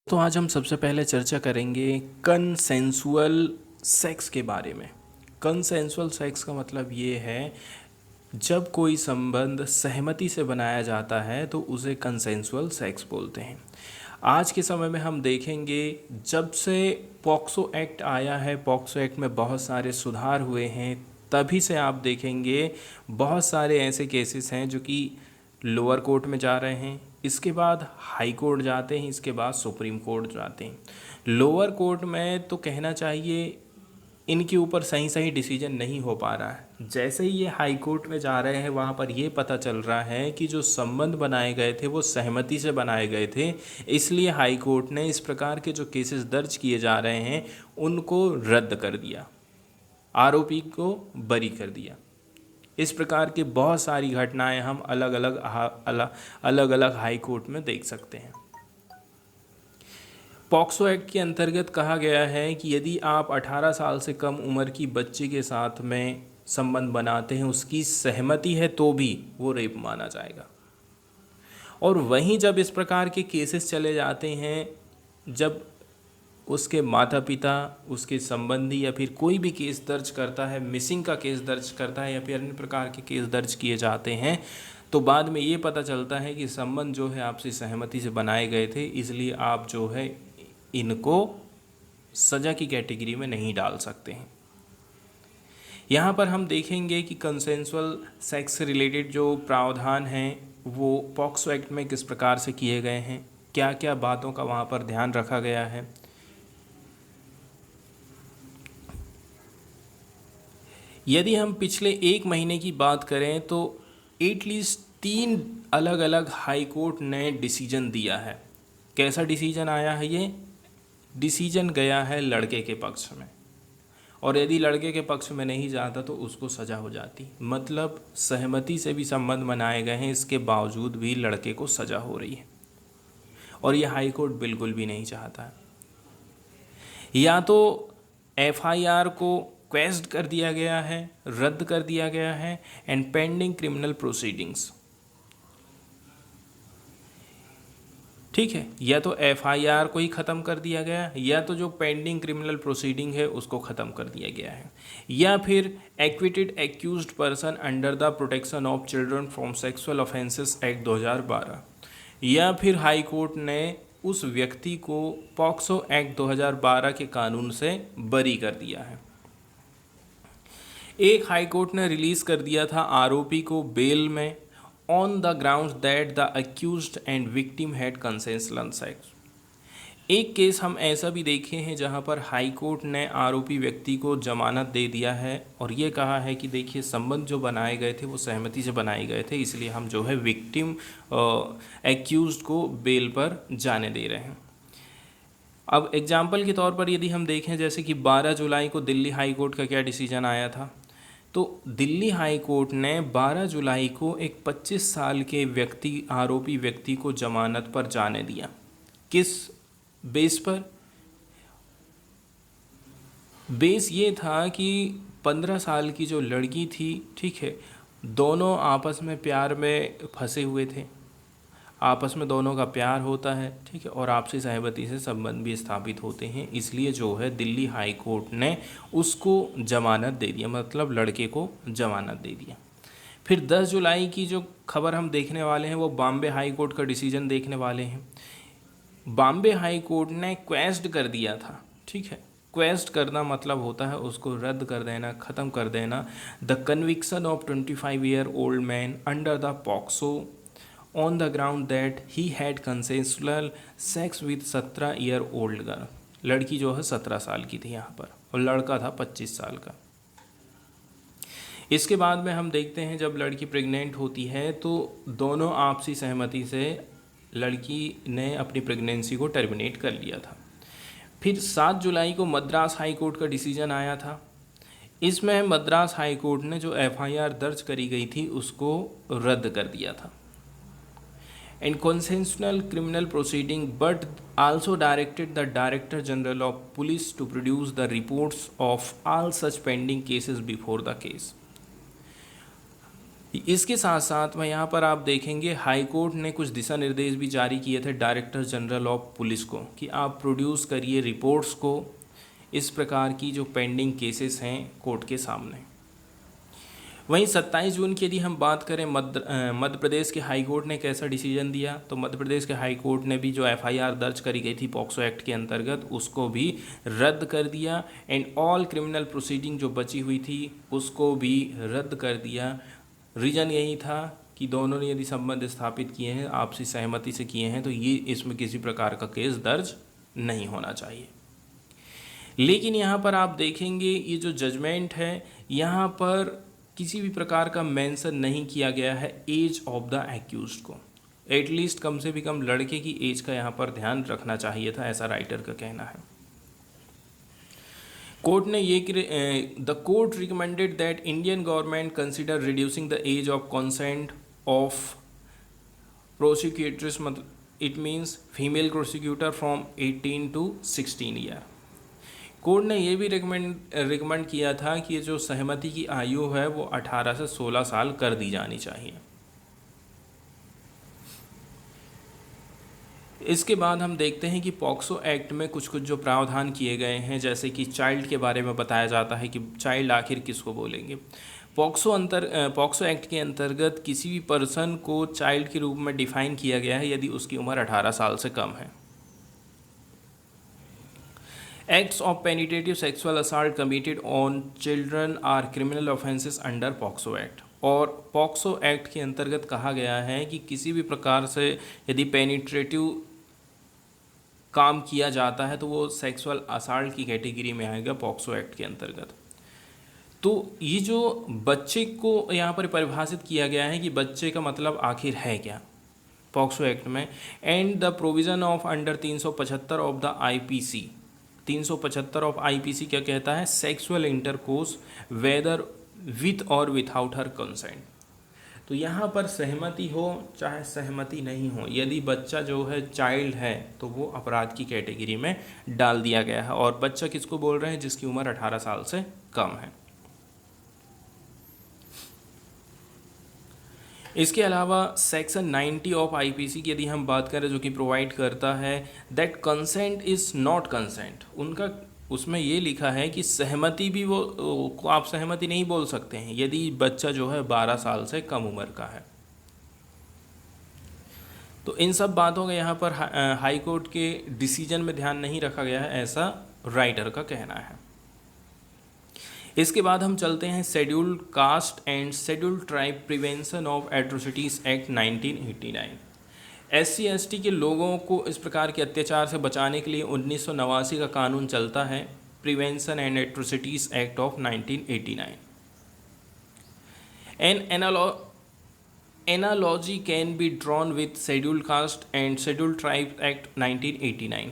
तो आज हम सबसे पहले चर्चा करेंगे कंसेंसुअल सेक्स के बारे में। कंसेंसुअल सेक्स का मतलब ये है जब कोई संबंध सहमति से बनाया जाता है तो उसे कंसेंसुअल सेक्स बोलते हैं। आज के समय में हम देखेंगे जब से पॉक्सो एक्ट आया है, पॉक्सो एक्ट में बहुत सारे सुधार हुए हैं, तभी से आप देखेंगे बहुत सारे ऐसे केसेस हैं जो कि लोअर कोर्ट में जा रहे हैं, इसके बाद हाई कोर्ट जाते हैं, इसके बाद सुप्रीम कोर्ट जाते हैं। लोअर कोर्ट में तो कहना चाहिए इनके ऊपर सही सही डिसीजन नहीं हो पा रहा है। जैसे ही ये हाई कोर्ट में जा रहे हैं वहाँ पर ये पता चल रहा है कि जो संबंध बनाए गए थे वो सहमति से बनाए गए थे, इसलिए हाई कोर्ट ने इस प्रकार के जो केसेस दर्ज किए जा रहे हैं उनको रद्द कर दिया, आरोपी को बरी कर दिया। इस प्रकार की बहुत सारी घटनाएं हम अलग अलग हाई कोर्ट में देख सकते हैं। पॉक्सो एक्ट के अंतर्गत कहा गया है कि यदि आप 18 साल से कम उम्र की बच्ची के साथ में संबंध बनाते हैं, उसकी सहमति है, तो भी वो रेप माना जाएगा। और वहीं जब इस प्रकार के केसेस चले जाते हैं, जब उसके माता पिता, उसके संबंधी या फिर कोई भी केस दर्ज करता है, मिसिंग का केस दर्ज करता है या फिर अन्य प्रकार के केस दर्ज किए जाते हैं, तो बाद में ये पता चलता है कि संबंध जो है आपसी सहमति से बनाए गए थे, इसलिए आप जो है इनको सज़ा की कैटेगरी में नहीं डाल सकते हैं। यहाँ पर हम देखेंगे कि कंसेंसुअल सेक्स से रिलेटेड जो प्रावधान हैं वो पॉक्सो एक्ट में किस प्रकार से किए गए हैं, क्या क्या बातों का वहाँ पर ध्यान रखा गया है। यदि हम पिछले एक महीने की बात करें तो एटलीस्ट 3 अलग अलग हाई कोर्ट ने डिसीजन दिया है। कैसा डिसीजन आया है? ये डिसीजन गया है लड़के के पक्ष में, और यदि लड़के के पक्ष में नहीं जाता तो उसको सज़ा हो जाती। मतलब सहमति से भी संबंध बनाए गए हैं, इसके बावजूद भी लड़के को सज़ा हो रही है, और ये हाई कोर्ट बिल्कुल भी नहीं चाहता है। या तो एफआईआर को क्वेश्चन कर दिया गया है, रद्द कर दिया गया है, एंड पेंडिंग क्रिमिनल प्रोसीडिंग्स, ठीक है, या तो एफआईआर को ही ख़त्म कर दिया गया, या तो जो पेंडिंग क्रिमिनल प्रोसीडिंग है उसको ख़त्म कर दिया गया है, या फिर acquitted accused person under the protection of children from sexual offences act 2012, या फिर हाई कोर्ट ने उस व्यक्ति को पॉक्सो एक्ट 2012 के कानून से बरी कर दिया है। एक हाई कोर्ट ने रिलीज़ कर दिया था आरोपी को बेल में on the ground that the accused and victim had consensual sex. एक केस हम ऐसा भी देखे हैं जहां पर हाई कोर्ट ने आरोपी व्यक्ति को जमानत दे दिया है और ये कहा है कि देखिए संबंध जो बनाए गए थे वो सहमति से बनाए गए थे, इसलिए हम जो है विक्टिम एक्यूज्ड को बेल पर जाने दे रहे हैं। अब एग्जाम्पल के तौर पर यदि हम देखें, जैसे कि 12 जुलाई को दिल्ली हाई कोर्ट का क्या डिसीजन आया था, तो दिल्ली हाई कोर्ट ने 12 जुलाई को एक 25 साल के आरोपी व्यक्ति को जमानत पर जाने दिया। किस बेस पर? बेस ये था कि 15 साल की जो लड़की थी, ठीक है, दोनों आपस में प्यार में फंसे हुए थे, आपस में दोनों का प्यार होता है, ठीक है, और आपसी सहमति से संबंध भी स्थापित होते हैं, इसलिए जो है दिल्ली हाई कोर्ट ने उसको जमानत दे दिया, मतलब लड़के को जमानत दे दिया। फिर 10 जुलाई की जो खबर हम देखने वाले हैं वो बॉम्बे हाई कोर्ट का डिसीजन देखने वाले हैं। बॉम्बे हाई कोर्ट ने क्वेश्चन कर दिया था, ठीक है, क्वेश्चन करना मतलब होता है उसको रद्द कर देना, ख़त्म कर देना। The conviction of 25 year old man under the POCSO on the ground that he had consensual sex with 17 year old girl. लड़की जो है 17 साल की थी यहाँ पर, और लड़का था 25 साल का। इसके बाद में हम देखते हैं जब लड़की प्रेग्नेंट होती है तो दोनों आपसी सहमति से लड़की ने अपनी प्रेगनेंसी को टर्मिनेट कर लिया था। फिर 7 जुलाई को मद्रास हाई कोर्ट का डिसीजन आया था। इसमें मद्रास हाई कोर्ट ने जो एफआईआर दर्ज करी गई थी उसको रद्द कर दिया था। And consensual criminal proceeding, but also directed the Director General of Police to produce the reports of all such pending cases before the case. इसके साथ साथ में यहाँ पर आप देखेंगे हाई कोर्ट ने कुछ दिशा निर्देश भी जारी किए थे डायरेक्टर जनरल ऑफ पुलिस को कि आप प्रोड्यूस करिए रिपोर्ट्स को इस प्रकार की जो पेंडिंग केसेस हैं कोर्ट के सामने। वहीं 27 जून की यदि हम बात करें मध्य प्रदेश के हाई कोर्ट ने कैसा डिसीजन दिया, तो मध्य प्रदेश के हाई कोर्ट ने भी जो एफआईआर दर्ज करी गई थी पॉक्सो एक्ट के अंतर्गत उसको भी रद्द कर दिया एंड ऑल क्रिमिनल प्रोसीडिंग जो बची हुई थी उसको भी रद्द कर दिया। रीज़न यही था कि दोनों ने यदि संबंध स्थापित किए हैं, आपसी सहमति से किए हैं, तो ये इसमें किसी प्रकार का केस दर्ज नहीं होना चाहिए। लेकिन यहाँ पर आप देखेंगे ये जो जजमेंट है यहाँ पर किसी भी प्रकार का मेंशन नहीं किया गया है एज ऑफ द एक्यूज्ड को। एटलीस्ट कम से भी कम लड़के की एज का यहाँ पर ध्यान रखना चाहिए था, ऐसा राइटर का कहना है। कोर्ट ने the court recommended that Indian government consider reducing the age of consent of prosecutors, मतलब it means female prosecutor from 18 to 16 year. Court ने ये भी रिकमेंड किया था कि ये जो सहमति की आयु है वो 18 से 16 साल कर दी जानी चाहिए। इसके बाद हम देखते हैं कि पॉक्सो एक्ट में कुछ कुछ जो प्रावधान किए गए हैं, जैसे कि चाइल्ड के बारे में बताया जाता है कि चाइल्ड आखिर किसको बोलेंगे। पॉक्सो एक्ट के अंतर्गत किसी भी पर्सन को चाइल्ड के रूप में डिफाइन किया गया है यदि उसकी उम्र 18 साल से कम है। Acts of penetrative sexual assault committed on children are criminal offences under POCSO Act। और पॉक्सो एक्ट के अंतर्गत कहा गया है कि किसी भी प्रकार से यदि पेनिट्रेटिव काम किया जाता है तो वो सेक्सुअल असाल्ट की कैटेगरी में आएगा पॉक्सो एक्ट के अंतर्गत। तो ये जो बच्चे को यहाँ पर परिभाषित किया गया है कि बच्चे का मतलब आखिर है क्या पॉक्सो एक्ट में। And the provision of under 375 of the IPC, 375 of IPC क्या कहता है, सेक्सुअल इंटरकोर्स वेदर विथ और विथआउट हर कंसेंट। तो यहाँ पर सहमति हो चाहे सहमति नहीं हो, यदि बच्चा जो है चाइल्ड है तो वो अपराध की कैटेगरी में डाल दिया गया है। और बच्चा किसको बोल रहे हैं, जिसकी उम्र 18 साल से कम है। इसके अलावा सेक्शन 90 ऑफ IPC की यदि हम बात करें जो कि प्रोवाइड करता है that consent is not consent, उनका उसमें ये लिखा है कि सहमति भी वो को आप सहमति नहीं बोल सकते हैं यदि बच्चा जो है 12 साल से कम उम्र का है। तो इन सब बातों का यहाँ पर हाई कोर्ट के डिसीजन में ध्यान नहीं रखा गया है, ऐसा राइटर का कहना है। इसके बाद हम चलते हैं scheduled caste and scheduled tribe prevention of atrocities act 1989। SC/ST के लोगों को इस प्रकार के अत्याचार से बचाने के लिए 1989 का कानून चलता है, prevention and atrocities act of 1989। N analogy can be drawn with scheduled caste and scheduled tribe act 1989।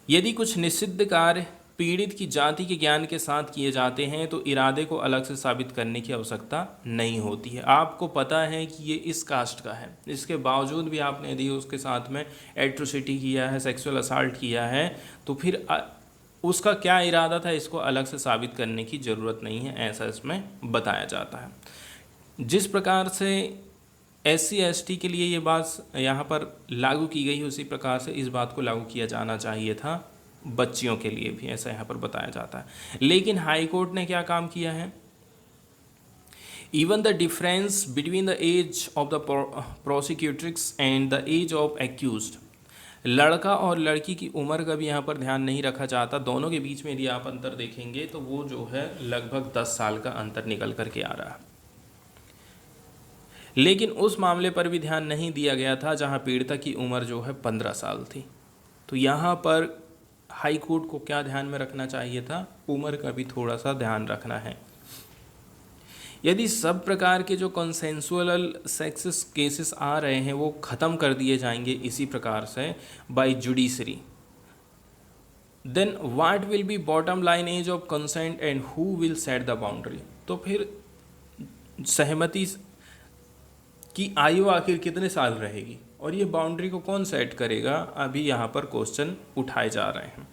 यदि कुछ निषिद्ध कार्य पीड़ित की जाति के ज्ञान के साथ किए जाते हैं तो इरादे को अलग से साबित करने की आवश्यकता नहीं होती है। आपको पता है कि ये इस कास्ट का है, इसके बावजूद भी आपने यदि उसके साथ में एट्रोसिटी किया है, सेक्सुअल असाल्ट किया है, तो फिर उसका क्या इरादा था इसको अलग से साबित करने की ज़रूरत नहीं है, ऐसा इसमें बताया जाता है। जिस प्रकार से SC/ST के लिए ये बात यहाँ पर लागू की गई उसी प्रकार से इस बात को लागू किया जाना चाहिए था बच्चियों के लिए भी, ऐसा यहाँ पर बताया जाता है। लेकिन हाई कोर्ट ने क्या काम किया है, even the difference between the age of the prosecutrix and the age of accused, लड़का और लड़की की उम्र का भी यहाँ पर ध्यान नहीं रखा जाता। दोनों के बीच में यदि आप अंतर देखेंगे तो वो जो है लगभग 10 साल का अंतर निकल करके आ रहा है। लेकिन उस मामले पर भी ध्यान नहीं दिया गया था जहाँ पीड़िता की उम्र जो है 15 साल थी। तो यहाँ पर हाई कोर्ट को क्या ध्यान में रखना चाहिए था, उम्र का भी थोड़ा सा ध्यान रखना है। यदि सब प्रकार के जो कंसेंसुअल सेक्स केसेस आ रहे हैं वो ख़त्म कर दिए जाएंगे इसी प्रकार से by judiciary, then what will be bottom line age of consent and who will set the boundary. तो फिर सहमति की आयु आखिर कितने साल रहेगी और ये बाउंड्री को कौन सेट करेगा, अभी यहाँ पर क्वेश्चन उठाए जा रहे हैं।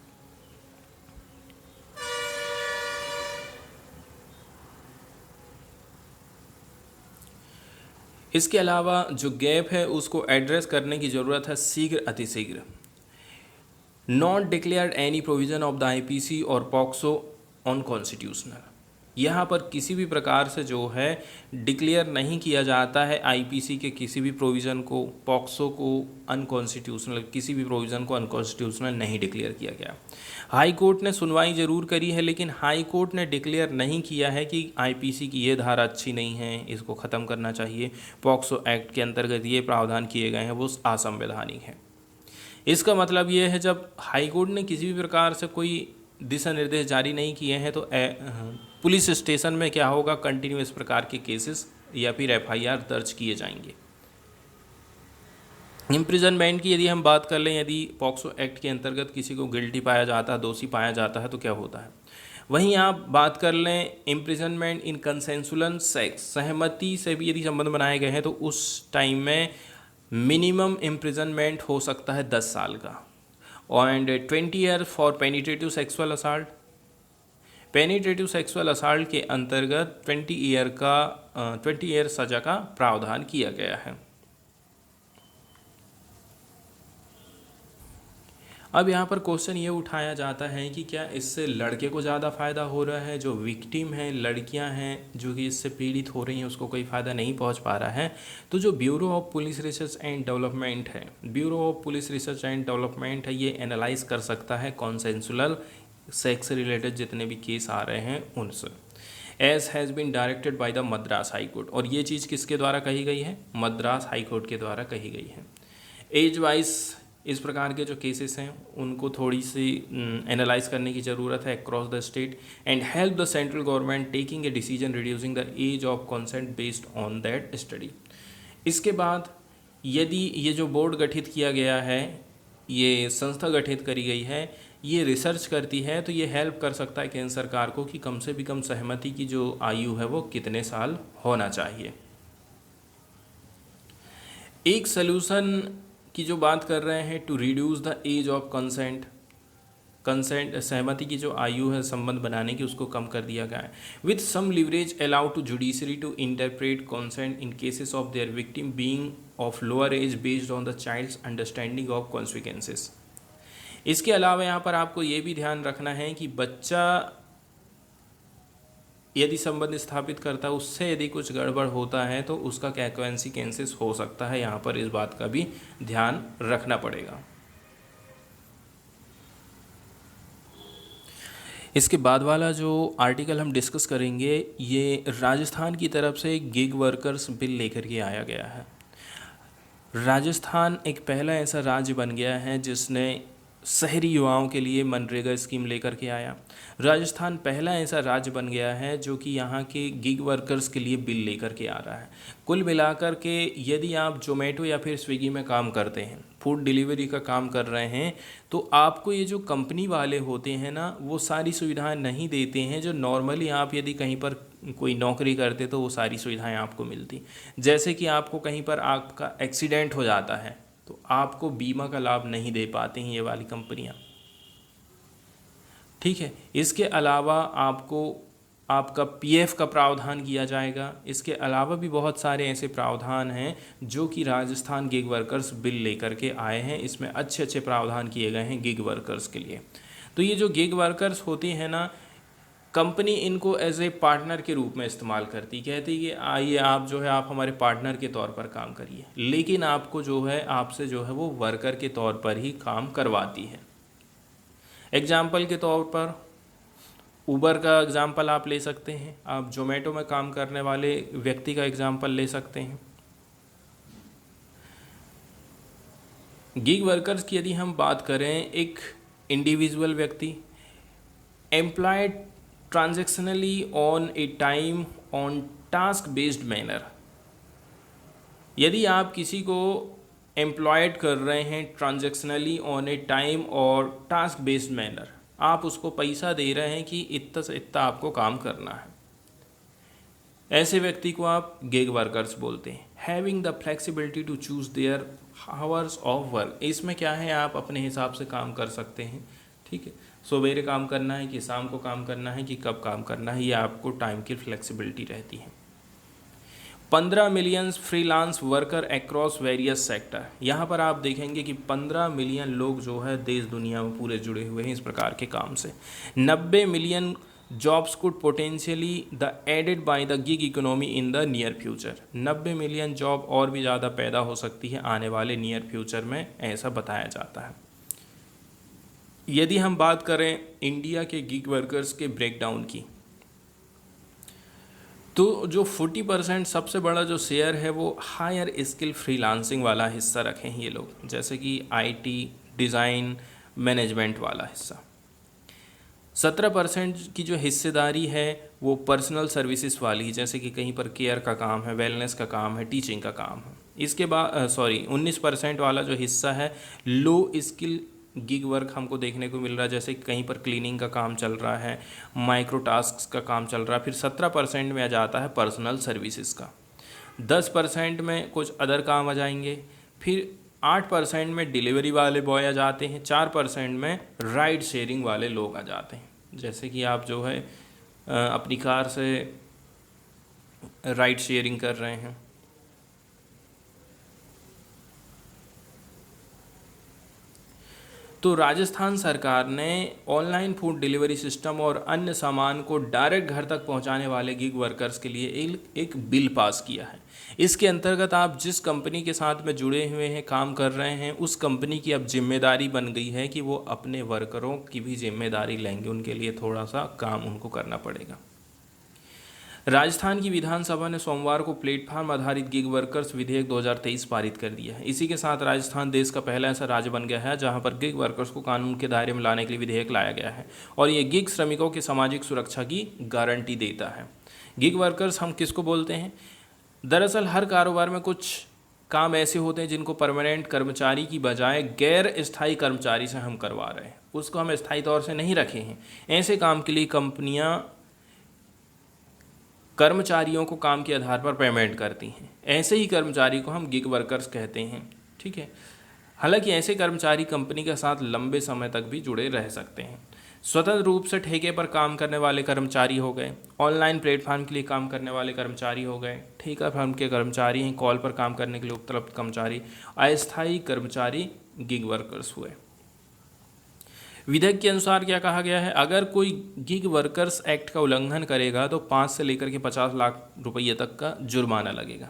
इसके अलावा जो गैप है उसको एड्रेस करने की ज़रूरत है शीघ्र अतिशीघ्र। Not declared any provision of the IPC और पॉक्सो ऑन कॉन्स्टिट्यूशनल। यहाँ पर किसी भी प्रकार से जो है डिक्लेयर नहीं किया जाता है आईपीसी के किसी भी प्रोविज़न को, पॉक्सो को अनकॉन्स्टिट्यूशनल, किसी भी प्रोविज़न को अनकॉन्स्टिट्यूशनल नहीं डिक्लेयर किया गया। हाई कोर्ट ने सुनवाई ज़रूर करी है, लेकिन हाई कोर्ट ने डिक्लेयर नहीं किया है कि आईपीसी की ये धारा अच्छी नहीं है, इसको ख़त्म करना चाहिए, पॉक्सो एक्ट के अंतर्गत ये प्रावधान किए गए हैं वो असंवैधानिक है। इसका मतलब ये है जब हाई कोर्ट ने किसी भी प्रकार से कोई दिशा निर्देश जारी नहीं किए हैं तो पुलिस स्टेशन में क्या होगा, कंटिन्यू इस प्रकार के केसेस या फिर एफआईआर दर्ज किए जाएंगे। इम्प्रिजनमेंट की यदि हम बात कर लें, यदि पॉक्सो एक्ट के अंतर्गत किसी को गिल्टी पाया जाता है, दोषी पाया जाता है तो क्या होता है। वहीं आप बात कर लें इम्प्रिजनमेंट इन कंसेंसुअल सेक्स, सहमति से भी यदि संबंध बनाए गए हैं तो उस टाइम में मिनिमम इम्प्रिजनमेंट हो सकता है 10 साल का। And 20 year for penetrative sexual assault, penetrative sexual assault के अंतर्गत 20 ईयर सजा का प्रावधान किया गया है। अब यहाँ पर क्वेश्चन ये उठाया जाता है कि क्या इससे लड़के को ज़्यादा फ़ायदा हो रहा है, जो विक्टिम हैं, लड़कियाँ हैं जो कि इससे पीड़ित हो रही हैं, उसको कोई फ़ायदा नहीं पहुँच पा रहा है। तो जो bureau of police research and development है, bureau of police research and development है, ये एनालाइज कर सकता है कॉन्सेंसुअल सेक्स से रिलेटेड जितने भी केस आ रहे हैं उनसे। As has been directed by the Madras high court, और ये चीज़ किसके द्वारा कही गई है, मद्रास हाई कोर्ट के द्वारा कही गई है। एज वाइज इस प्रकार के जो केसेस हैं उनको थोड़ी सी एनालाइज करने की ज़रूरत है across the state and help the central government taking a decision reducing the age of consent based on that study. इसके बाद यदि ये जो बोर्ड गठित किया गया है, ये संस्था गठित करी गई है, ये रिसर्च करती है, तो ये हेल्प कर सकता है केंद्र सरकार को कि कम से भी कम सहमति की जो आयु है वो कितने साल होना चाहिए। एक सल्यूशन की जो बात कर रहे हैं, to reduce the age of consent, सहमति की जो आयु है संबंध बनाने की उसको कम कर दिया गया है। With some leverage allowed to judiciary to interpret consent in cases of their victim being of lower age based on the child's understanding of consequences. इसके अलावा यहाँ पर आपको ये भी ध्यान रखना है कि बच्चा यदि संबंध स्थापित करता है, उससे यदि कुछ गड़बड़ होता है तो उसका क्या कॉन्सिक्वेंसेस हो सकता है, यहाँ पर इस बात का भी ध्यान रखना पड़ेगा। इसके बाद वाला जो आर्टिकल हम डिस्कस करेंगे, ये राजस्थान की तरफ से गिग वर्कर्स बिल लेकर के आया गया है। राजस्थान एक पहला ऐसा राज्य बन गया है जिसने शहरी युवाओं के लिए मनरेगा स्कीम लेकर के आया। राजस्थान पहला ऐसा राज्य बन गया है जो कि यहाँ के गिग वर्कर्स के लिए बिल लेकर के आ रहा है। कुल मिलाकर के यदि आप जोमेटो या फिर स्विगी में काम करते हैं, फूड डिलीवरी का काम कर रहे हैं, तो आपको ये जो कंपनी वाले होते हैं ना, वो सारी सुविधाएं नहीं देते हैं जो नॉर्मली आप यदि कहीं पर कोई नौकरी करते तो वो सारी सुविधाएं आपको मिलती। जैसे कि आपको कहीं पर आपका एक्सीडेंट हो जाता है तो आपको बीमा का लाभ नहीं दे पाते हैं ये वाली कंपनियां, ठीक है। इसके अलावा आपको आपका पीएफ का प्रावधान किया जाएगा। इसके अलावा भी बहुत सारे ऐसे प्रावधान हैं जो कि राजस्थान गिग वर्कर्स बिल लेकर के आए हैं। इसमें अच्छे अच्छे प्रावधान किए गए हैं गिग वर्कर्स के लिए। तो ये जो गिग वर्कर्स होती हैं ना, कंपनी इनको एज ए पार्टनर के रूप में इस्तेमाल करती, कहती कि आइए आप जो है आप हमारे पार्टनर के तौर पर काम करिए, लेकिन आपको जो है आपसे जो है वो वर्कर के तौर पर ही काम करवाती है। एग्जाम्पल के तौर पर ऊबर का एग्जाम्पल आप ले सकते हैं, आप जोमेटो में काम करने वाले व्यक्ति का एग्जाम्पल ले सकते हैं। गिग वर्कर्स की यदि हम बात करें, एक इंडिविजुअल व्यक्ति employed transactionally on a time on task based manner. यदि आप किसी को एम्प्लॉयड कर रहे हैं ट्रांजैक्शनली ऑन ए टाइम और टास्क बेस्ड मैनर, आप उसको पैसा दे रहे हैं कि इतना से इतना आपको काम करना है, ऐसे व्यक्ति को आप गिग वर्कर्स बोलते हैं। Having the flexibility to choose their hours of work, इसमें क्या है आप अपने हिसाब से काम कर सकते हैं, ठीक है। सवेरे काम करना है कि शाम को काम करना है कि कब काम करना है, ये आपको टाइम की फ्लेक्सिबिलिटी रहती है। 15 million freelance worker across various sector. यहाँ पर आप देखेंगे कि 15 मिलियन लोग जो है देश दुनिया में पूरे जुड़े हुए हैं इस प्रकार के काम से। 90 million jobs could potentially the added by the gig economy in the near future. 90 million job और भी ज़्यादा पैदा हो सकती है आने वाले नियर फ्यूचर में, ऐसा बताया जाता है। यदि हम बात करें इंडिया के गिग वर्कर्स के ब्रेकडाउन की, तो जो 40% सबसे बड़ा जो शेयर है वो हायर स्किल फ्रीलांसिंग वाला हिस्सा रखे हैं ये लोग, जैसे कि आईटी, डिज़ाइन, मैनेजमेंट वाला हिस्सा। 17% की जो हिस्सेदारी है वो पर्सनल सर्विसेज वाली, जैसे कि कहीं पर केयर का काम है, वेलनेस का काम है, टीचिंग का काम है। इसके बाद 19% वाला जो हिस्सा है लो स्किल गिग वर्क हमको देखने को मिल रहा है, जैसे कि कहीं पर क्लीनिंग का काम चल रहा है, माइक्रो टास्क का काम चल रहा है। फिर 17% में आ जाता है पर्सनल सर्विसेज का, 10% में कुछ अदर काम आ जाएंगे, फिर 8% में डिलीवरी वाले बॉय आ जाते हैं, 4% में राइड शेयरिंग वाले लोग आ जाते हैं, जैसे कि आप जो है अपनी कार से राइड शेयरिंग कर रहे हैं। तो राजस्थान सरकार ने ऑनलाइन फूड डिलीवरी सिस्टम और अन्य सामान को डायरेक्ट घर तक पहुंचाने वाले गिग वर्कर्स के लिए एक बिल पास किया है। इसके अंतर्गत आप जिस कंपनी के साथ में जुड़े हुए हैं, काम कर रहे हैं, उस कंपनी की अब जिम्मेदारी बन गई है कि वो अपने वर्करों की भी जिम्मेदारी लेंगे, उनके लिए थोड़ा सा काम उनको करना पड़ेगा। राजस्थान की विधानसभा ने सोमवार को प्लेटफॉर्म आधारित गिग वर्कर्स विधेयक 2023 पारित कर दिया है। इसी के साथ राजस्थान देश का पहला ऐसा राज्य बन गया है जहां पर गिग वर्कर्स को कानून के दायरे में लाने के लिए विधेयक लाया गया है और ये गिग श्रमिकों की सामाजिक सुरक्षा की गारंटी देता है। गिग वर्कर्स हम किसको बोलते हैं? दरअसल हर कारोबार में कुछ काम ऐसे होते हैं जिनको परमानेंट कर्मचारी की बजाय गैर स्थायी कर्मचारी से हम करवा रहे हैं, उसको हम स्थायी तौर से नहीं रखे हैं। ऐसे काम के लिए कंपनियां कर्मचारियों को काम के आधार पर पेमेंट करती हैं, ऐसे ही कर्मचारी को हम गिग वर्कर्स कहते हैं। ठीक है, हालांकि ऐसे कर्मचारी कंपनी के साथ लंबे समय तक भी जुड़े रह सकते हैं। स्वतंत्र रूप से ठेके पर काम करने वाले कर्मचारी हो गए, ऑनलाइन प्लेटफॉर्म के लिए काम करने वाले कर्मचारी हो गए, ठेका फर्म के कर्मचारी हैं, कॉल पर काम करने के लिए उपलब्ध कर्मचारी, अस्थायी कर्मचारी गिग वर्कर्स हुए। विधेयक के अनुसार क्या कहा गया है? अगर कोई गिग वर्कर्स एक्ट का उल्लंघन करेगा तो 5 से लेकर के 50 लाख रुपये तक का जुर्माना लगेगा।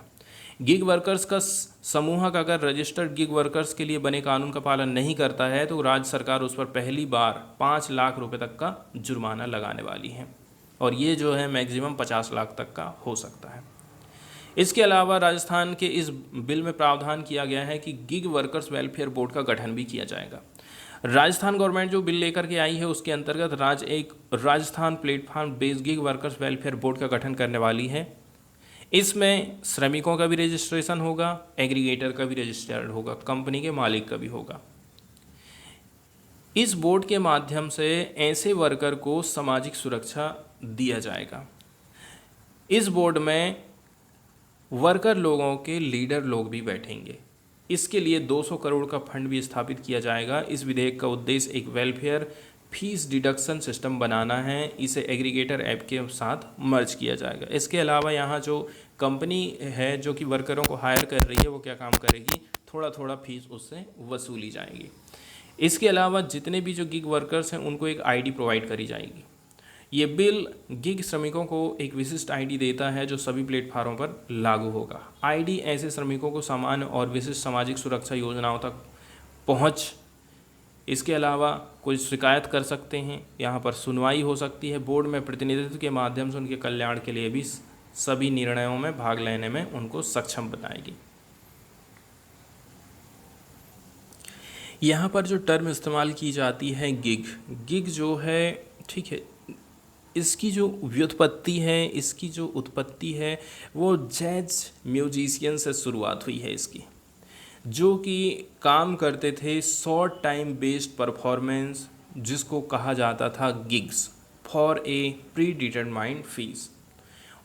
गिग वर्कर्स का समूह का अगर रजिस्टर्ड गिग वर्कर्स के लिए बने कानून का पालन नहीं करता है तो राज्य सरकार उस पर पहली बार 5 लाख रुपए तक का जुर्माना लगाने वाली है और ये जो है मैक्सिमम 50 लाख तक का हो सकता है। इसके अलावा राजस्थान के इस बिल में प्रावधान किया गया है कि गिग वर्कर्स वेलफेयर बोर्ड का गठन भी किया जाएगा। राजस्थान गवर्नमेंट जो बिल लेकर के आई है उसके अंतर्गत एक Rajasthan platform based gig workers welfare board का गठन करने वाली है। इसमें श्रमिकों का भी रजिस्ट्रेशन होगा, एग्रीगेटर का भी रजिस्टर्ड होगा, कंपनी के मालिक का भी होगा। इस बोर्ड के माध्यम से ऐसे वर्कर को सामाजिक सुरक्षा दिया जाएगा। इस बोर्ड में वर्कर लोगों के लीडर लोग भी बैठेंगे। इसके लिए 200 करोड़ का फंड भी स्थापित किया जाएगा। इस विधेयक का उद्देश्य एक वेलफेयर फीस डिडक्शन सिस्टम बनाना है, इसे एग्रीगेटर ऐप के साथ मर्ज किया जाएगा। इसके अलावा यहाँ जो कंपनी है जो कि वर्करों को हायर कर रही है वो क्या काम करेगी? थोड़ा थोड़ा फीस उससे वसूली जाएगी। इसके अलावा जितने भी जो गिग वर्कर्स हैं उनको एक आईडी प्रोवाइड करी जाएगी। ये बिल गिग श्रमिकों को एक विशिष्ट आईडी देता है जो सभी प्लेटफार्मों पर लागू होगा। आईडी ऐसे श्रमिकों को सामान्य और विशिष्ट सामाजिक सुरक्षा योजनाओं तक पहुंच, इसके अलावा कोई शिकायत कर सकते हैं, यहाँ पर सुनवाई हो सकती है। बोर्ड में प्रतिनिधित्व के माध्यम से उनके कल्याण के लिए भी सभी निर्णयों में भाग लेने में उनको सक्षम बनाएगी। यहाँ पर जो टर्म इस्तेमाल की जाती है गिग जो है, ठीक है, इसकी जो व्युत्पत्ति है, इसकी जो उत्पत्ति है वो जैज म्यूजिशियन से शुरुआत हुई है इसकी, जो कि काम करते थे शॉर्ट टाइम बेस्ड परफॉर्मेंस, जिसको कहा जाता था gigs for a pre determined fees.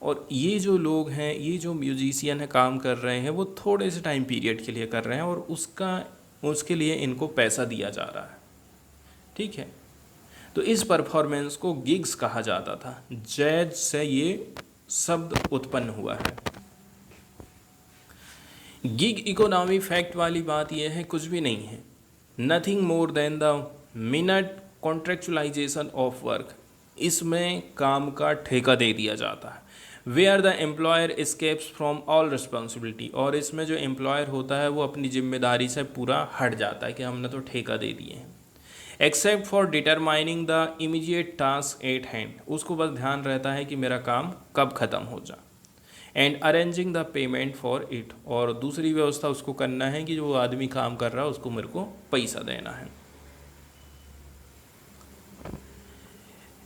और ये जो लोग हैं, ये जो म्यूजिशियन है काम कर रहे हैं, वो थोड़े से टाइम पीरियड के लिए कर रहे हैं और उसके लिए इनको पैसा दिया जा रहा है। ठीक है, तो इस परफॉर्मेंस को गिग्स कहा जाता था। जैज से ये शब्द उत्पन्न हुआ है। गिग इकोनॉमी फैक्ट वाली बात यह है, कुछ भी नहीं है, nothing more than the minute contractualisation of work. इसमें काम का ठेका दे दिया जाता है। Where the employer escapes from all responsibility, और इसमें जो एम्प्लॉयर होता है वो अपनी जिम्मेदारी से पूरा हट जाता है कि हमने तो ठेका दे दिए हैं। Except for determining the immediate task at hand, उसको बस ध्यान रहता है कि मेरा काम कब ख़त्म हो जाए। And arranging the payment for it, और दूसरी व्यवस्था उसको करना है कि जो आदमी काम कर रहा है उसको मेरे को पैसा देना है।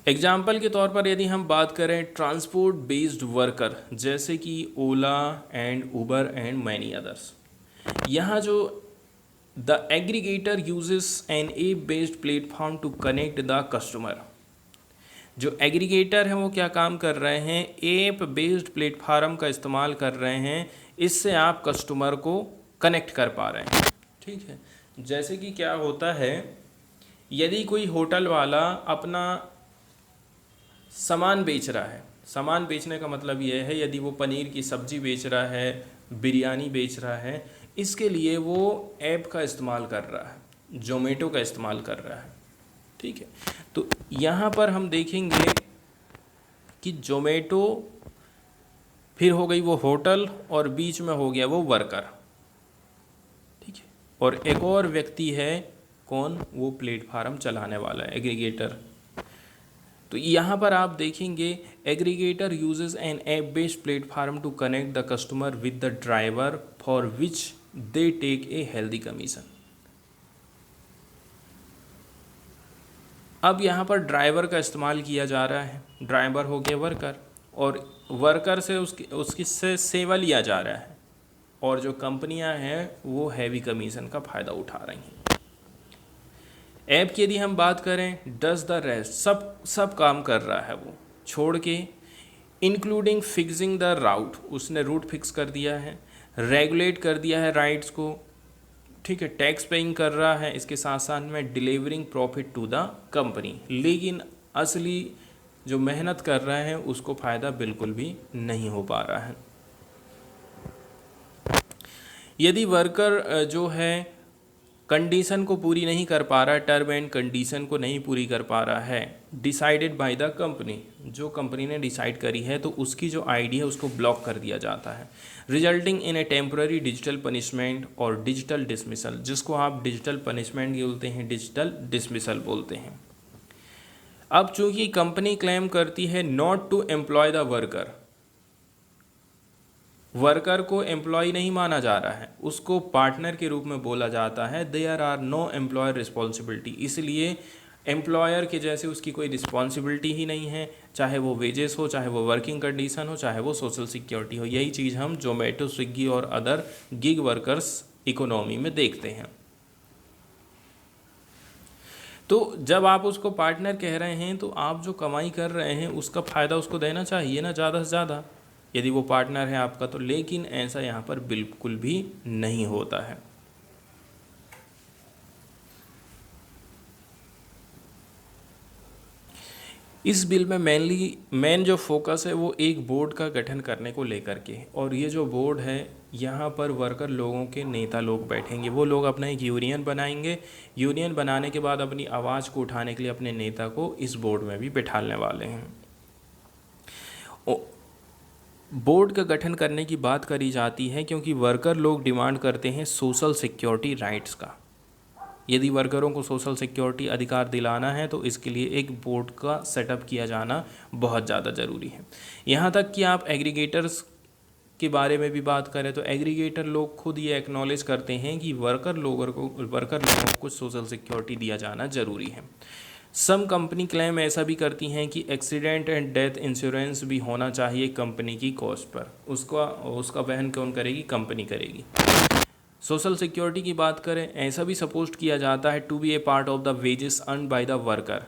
एग्जाम्पल के तौर पर यदि हम बात करें ट्रांसपोर्ट बेस्ड वर्कर, जैसे कि Ola and Uber and many others, यहाँ जो the aggregator uses an app based platform to connect the customer, जो एग्रीगेटर हैं वो क्या काम कर रहे हैं, ऐप बेस्ड प्लेटफॉर्म का इस्तेमाल कर रहे हैं, इससे आप कस्टमर को कनेक्ट कर पा रहे हैं। ठीक है, जैसे कि क्या होता है, यदि कोई होटल वाला अपना सामान बेच रहा है, सामान बेचने का मतलब ये है यदि वो पनीर की सब्ज़ी बेच रहा है, बिरयानी बेच रहा है, इसके लिए वो ऐप का इस्तेमाल कर रहा है, जोमेटो का इस्तेमाल कर रहा है। ठीक है, तो यहाँ पर हम देखेंगे कि जोमेटो, फिर हो गई वो होटल, और बीच में हो गया वो वर्कर। ठीक है, और एक और व्यक्ति है, कौन, वो प्लेटफार्म चलाने वाला है, एग्रीगेटर। तो यहाँ पर आप देखेंगे aggregator uses an app based platform to connect the customer with the driver for which they take a healthy commission. अब यहाँ पर ड्राइवर का इस्तेमाल किया जा रहा है, ड्राइवर हो गया वर्कर, और वर्कर से उसकी से सेवा लिया जा रहा है, और जो कंपनियाँ हैं वो हैवी कमीशन का फ़ायदा उठा रही हैं। ऐप की यदि हम बात करें, डज द रेस्ट, सब काम कर रहा है वो छोड़ के, इंक्लूडिंग फिक्सिंग द राउट, उसने रूट फिक्स कर दिया है, रेगुलेट कर दिया है राइट्स को, ठीक है, टैक्स पेइंग कर रहा है, इसके साथ साथ में delivering profit to the company, लेकिन असली जो मेहनत कर रहा है उसको फ़ायदा बिल्कुल भी नहीं हो पा रहा है। यदि वर्कर जो है कंडीशन को पूरी नहीं कर पा रहा है, टर्म एंड कंडीशन को नहीं पूरी कर पा रहा है, डिसाइडेड बाय द कंपनी, जो कंपनी ने डिसाइड करी है, तो उसकी जो आईडी है उसको ब्लॉक कर दिया जाता है, resulting in A temporary digital punishment और डिजिटल डिसमिसल, जिसको आप डिजिटल पनिशमेंट बोलते हैं, डिजिटल डिसमिसल बोलते हैं। अब चूंकि कंपनी क्लेम करती है not to employ the worker, worker को एम्प्लॉय नहीं माना जा रहा है, उसको पार्टनर के रूप में बोला जाता है, there are no employer responsibility, इसलिए एम्प्लॉयर के जैसे उसकी कोई रिस्पॉन्सिबिलिटी ही नहीं है, चाहे वो वेजेस हो, चाहे वो वर्किंग कंडीशन हो, चाहे वो सोशल सिक्योरिटी हो। यही चीज़ हम जोमेटो, स्विगी और अदर गिग वर्कर्स इकोनॉमी में देखते हैं। तो जब आप उसको पार्टनर कह रहे हैं तो आप जो कमाई कर रहे हैं उसका फ़ायदा उसको देना चाहिए ना, ज़्यादा से ज़्यादा, यदि वो पार्टनर है आपका तो। लेकिन ऐसा यहाँ पर बिल्कुल भी नहीं होता है। इस बिल में मेन जो फोकस है वो एक बोर्ड का गठन करने को लेकर के, और ये जो बोर्ड है यहाँ पर वर्कर लोगों के नेता लोग बैठेंगे, वो लोग अपना एक यूनियन बनाएंगे, यूनियन बनाने के बाद अपनी आवाज़ को उठाने के लिए अपने नेता को इस बोर्ड में भी बिठाने वाले हैं। बोर्ड का गठन करने की बात करी जाती है क्योंकि वर्कर लोग डिमांड करते हैं सोशल सिक्योरिटी राइट्स का। यदि वर्करों को सोशल सिक्योरिटी अधिकार दिलाना है तो इसके लिए एक बोर्ड का सेटअप किया जाना बहुत ज़्यादा ज़रूरी है। यहाँ तक कि आप एग्रीगेटर्स के बारे में भी बात करें तो एग्रीगेटर लोग खुद ये एक्नॉलेज करते हैं कि वर्कर लोगों को सोशल सिक्योरिटी दिया जाना ज़रूरी है। सम कंपनी क्लेम ऐसा भी करती हैं कि एक्सीडेंट एंड डेथ इंश्योरेंस भी होना चाहिए कंपनी की कॉस्ट पर, उसका वहन कौन करेगी, कंपनी करेगी। सोशल सिक्योरिटी की बात करें, ऐसा भी सपोज किया जाता है to be a part of the wages earn by the worker,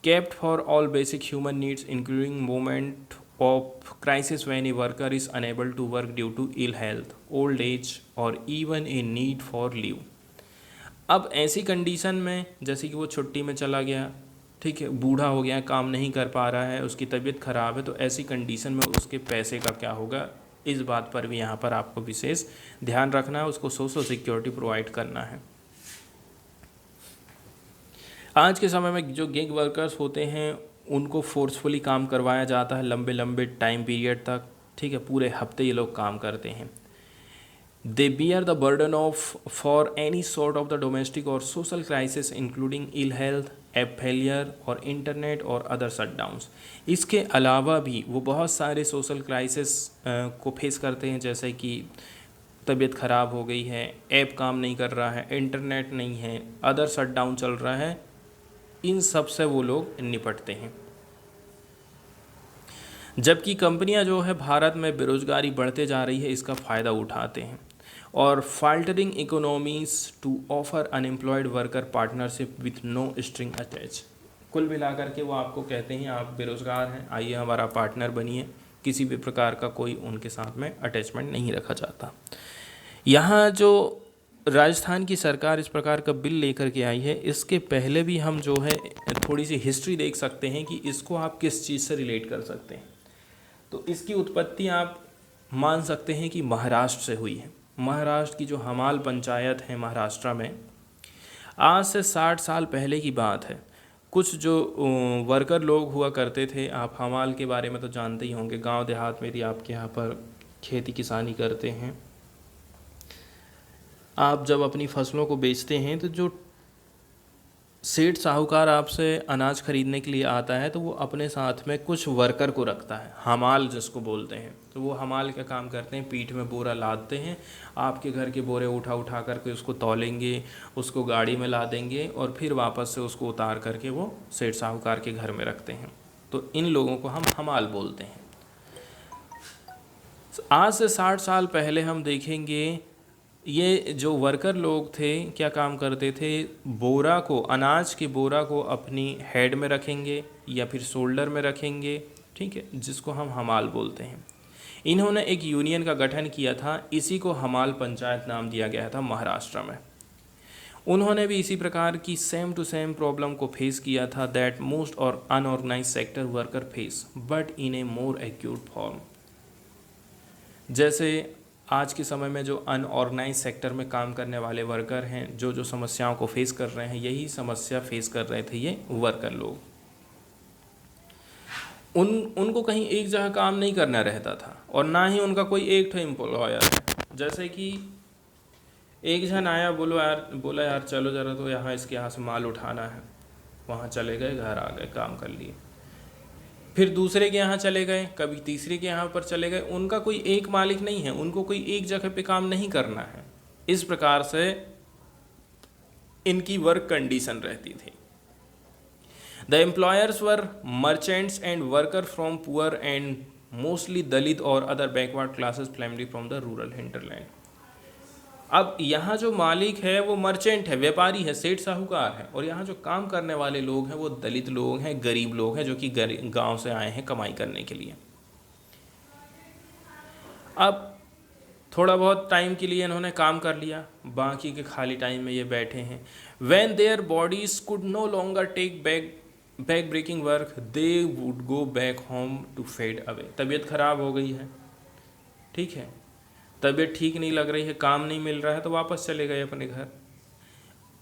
kept for all basic human needs including moment of crisis when a worker is unable to work due to ill health, old age और even a need for leave. अब ऐसी condition में जैसे कि वो छुट्टी में चला गया, ठीक है, बूढ़ा हो गया, काम नहीं कर पा रहा है, उसकी तबीयत ख़राब है, तो ऐसी कंडीशन में उसके पैसे का क्या होगा, इस बात पर भी यहाँ पर आपको विशेष ध्यान रखना है, उसको सोशल सिक्योरिटी प्रोवाइड करना है। आज के समय में जो गिग वर्कर्स होते हैं उनको फोर्सफुली काम करवाया जाता है लंबे लंबे टाइम पीरियड तक, ठीक है, पूरे हफ्ते ये लोग काम करते हैं। They bear the burden of for any sort of the domestic और social crisis including ill health, app failure और इंटरनेट और अदर शटडाउन्स। इसके अलावा भी वो बहुत सारे सोशल क्राइसिस को फेस करते हैं, जैसे कि तबीयत ख़राब हो गई है, ऐप काम नहीं कर रहा है, इंटरनेट नहीं है, अदर शटडाउन चल रहा है, इन सब से वो लोग निपटते हैं। जबकि कंपनियां जो है भारत में बेरोजगारी बढ़ते जा रही है, इसका फ़ायदा उठाते हैं और faltering economies to offer unemployed worker partnership with no string attach. कुल मिलाकर के वो आपको कहते हैं आप बेरोज़गार हैं, आइए हमारा पार्टनर बनिए, किसी भी प्रकार का कोई उनके साथ में अटैचमेंट नहीं रखा जाता। यहाँ जो राजस्थान की सरकार इस प्रकार का बिल लेकर के आई है, इसके पहले भी हम जो है थोड़ी सी हिस्ट्री देख सकते हैं कि इसको आप किस चीज़ से रिलेट कर सकते हैं। तो इसकी उत्पत्ति आप मान सकते हैं कि महाराष्ट्र से हुई है। महाराष्ट्र की जो हमाल पंचायत है महाराष्ट्र में, आज से 60 साल पहले की बात है। कुछ जो वर्कर लोग हुआ करते थे, आप हमाल के बारे में तो जानते ही होंगे, गांव देहात में भी आपके यहाँ पर खेती किसानी करते हैं। आप जब अपनी फसलों को बेचते हैं तो जो सेठ साहूकार आपसे अनाज खरीदने के लिए आता है तो वो अपने साथ में कुछ वर्कर को रखता है, हमाल जिसको बोलते हैं। तो वो हमाल का काम करते हैं, पीठ में बोरा लादते हैं, आपके घर के बोरे उठा उठा करके उसको तौलेंगे, उसको गाड़ी में ला देंगे और फिर वापस से उसको उतार करके वो सेठ साहूकार के घर में रखते हैं। तो इन लोगों को हम हमाल बोलते हैं। आज से 60 साल पहले हम देखेंगे ये जो वर्कर लोग थे क्या काम करते थे, बोरा को, अनाज के बोरा को अपनी हेड में रखेंगे या फिर शोल्डर में रखेंगे, ठीक है, जिसको हम हमाल बोलते हैं। इन्होंने एक यूनियन का गठन किया था, इसी को हमाल पंचायत नाम दिया गया था महाराष्ट्र में। उन्होंने भी इसी प्रकार की सेम टू सेम प्रॉब्लम को फेस किया था दैट मोस्ट और unorganise sector worker face but in a more acute form. जैसे आज के समय में जो अनऑर्गेनाइज सेक्टर में काम करने वाले वर्कर हैं, जो जो समस्याओं को फेस कर रहे हैं, यही समस्या फेस कर रहे थे ये वर्कर लोग। उनको कहीं एक जगह काम नहीं करना रहता था और ना ही उनका कोई एक ठो एम्प्लॉयर है। जैसे कि एक जन आया, बोला यार चलो ज़रा तो यहाँ इसके यहाँ से माल उठाना है, वहाँ चले गए, घर आ गए, काम कर लिए, फिर दूसरे के यहाँ चले गए, कभी तीसरे के यहाँ पर चले गए। उनका कोई एक मालिक नहीं है, उनको कोई एक जगह पे काम नहीं करना है। इस प्रकार से इनकी वर्क कंडीशन रहती थी। The employers were merchants and worker from poor and mostly Dalit और other backward classes family from the rural hinterland. अब यहाँ जो मालिक है वो मर्चेंट है, व्यापारी है, सेठ साहूकार है, और यहाँ जो काम करने वाले लोग हैं वो दलित लोग हैं, गरीब लोग हैं, जो कि गांव से आए हैं कमाई करने के लिए। अब थोड़ा बहुत टाइम के लिए इन्होंने काम कर लिया, बाकी के खाली टाइम में ये बैठे हैं। When their bodies could no longer take back breaking work they would go back home to fade away. तबीयत खराब हो गई है, ठीक है, तबीयत ठीक नहीं लग रही है, काम नहीं मिल रहा है, तो वापस चले गए अपने घर।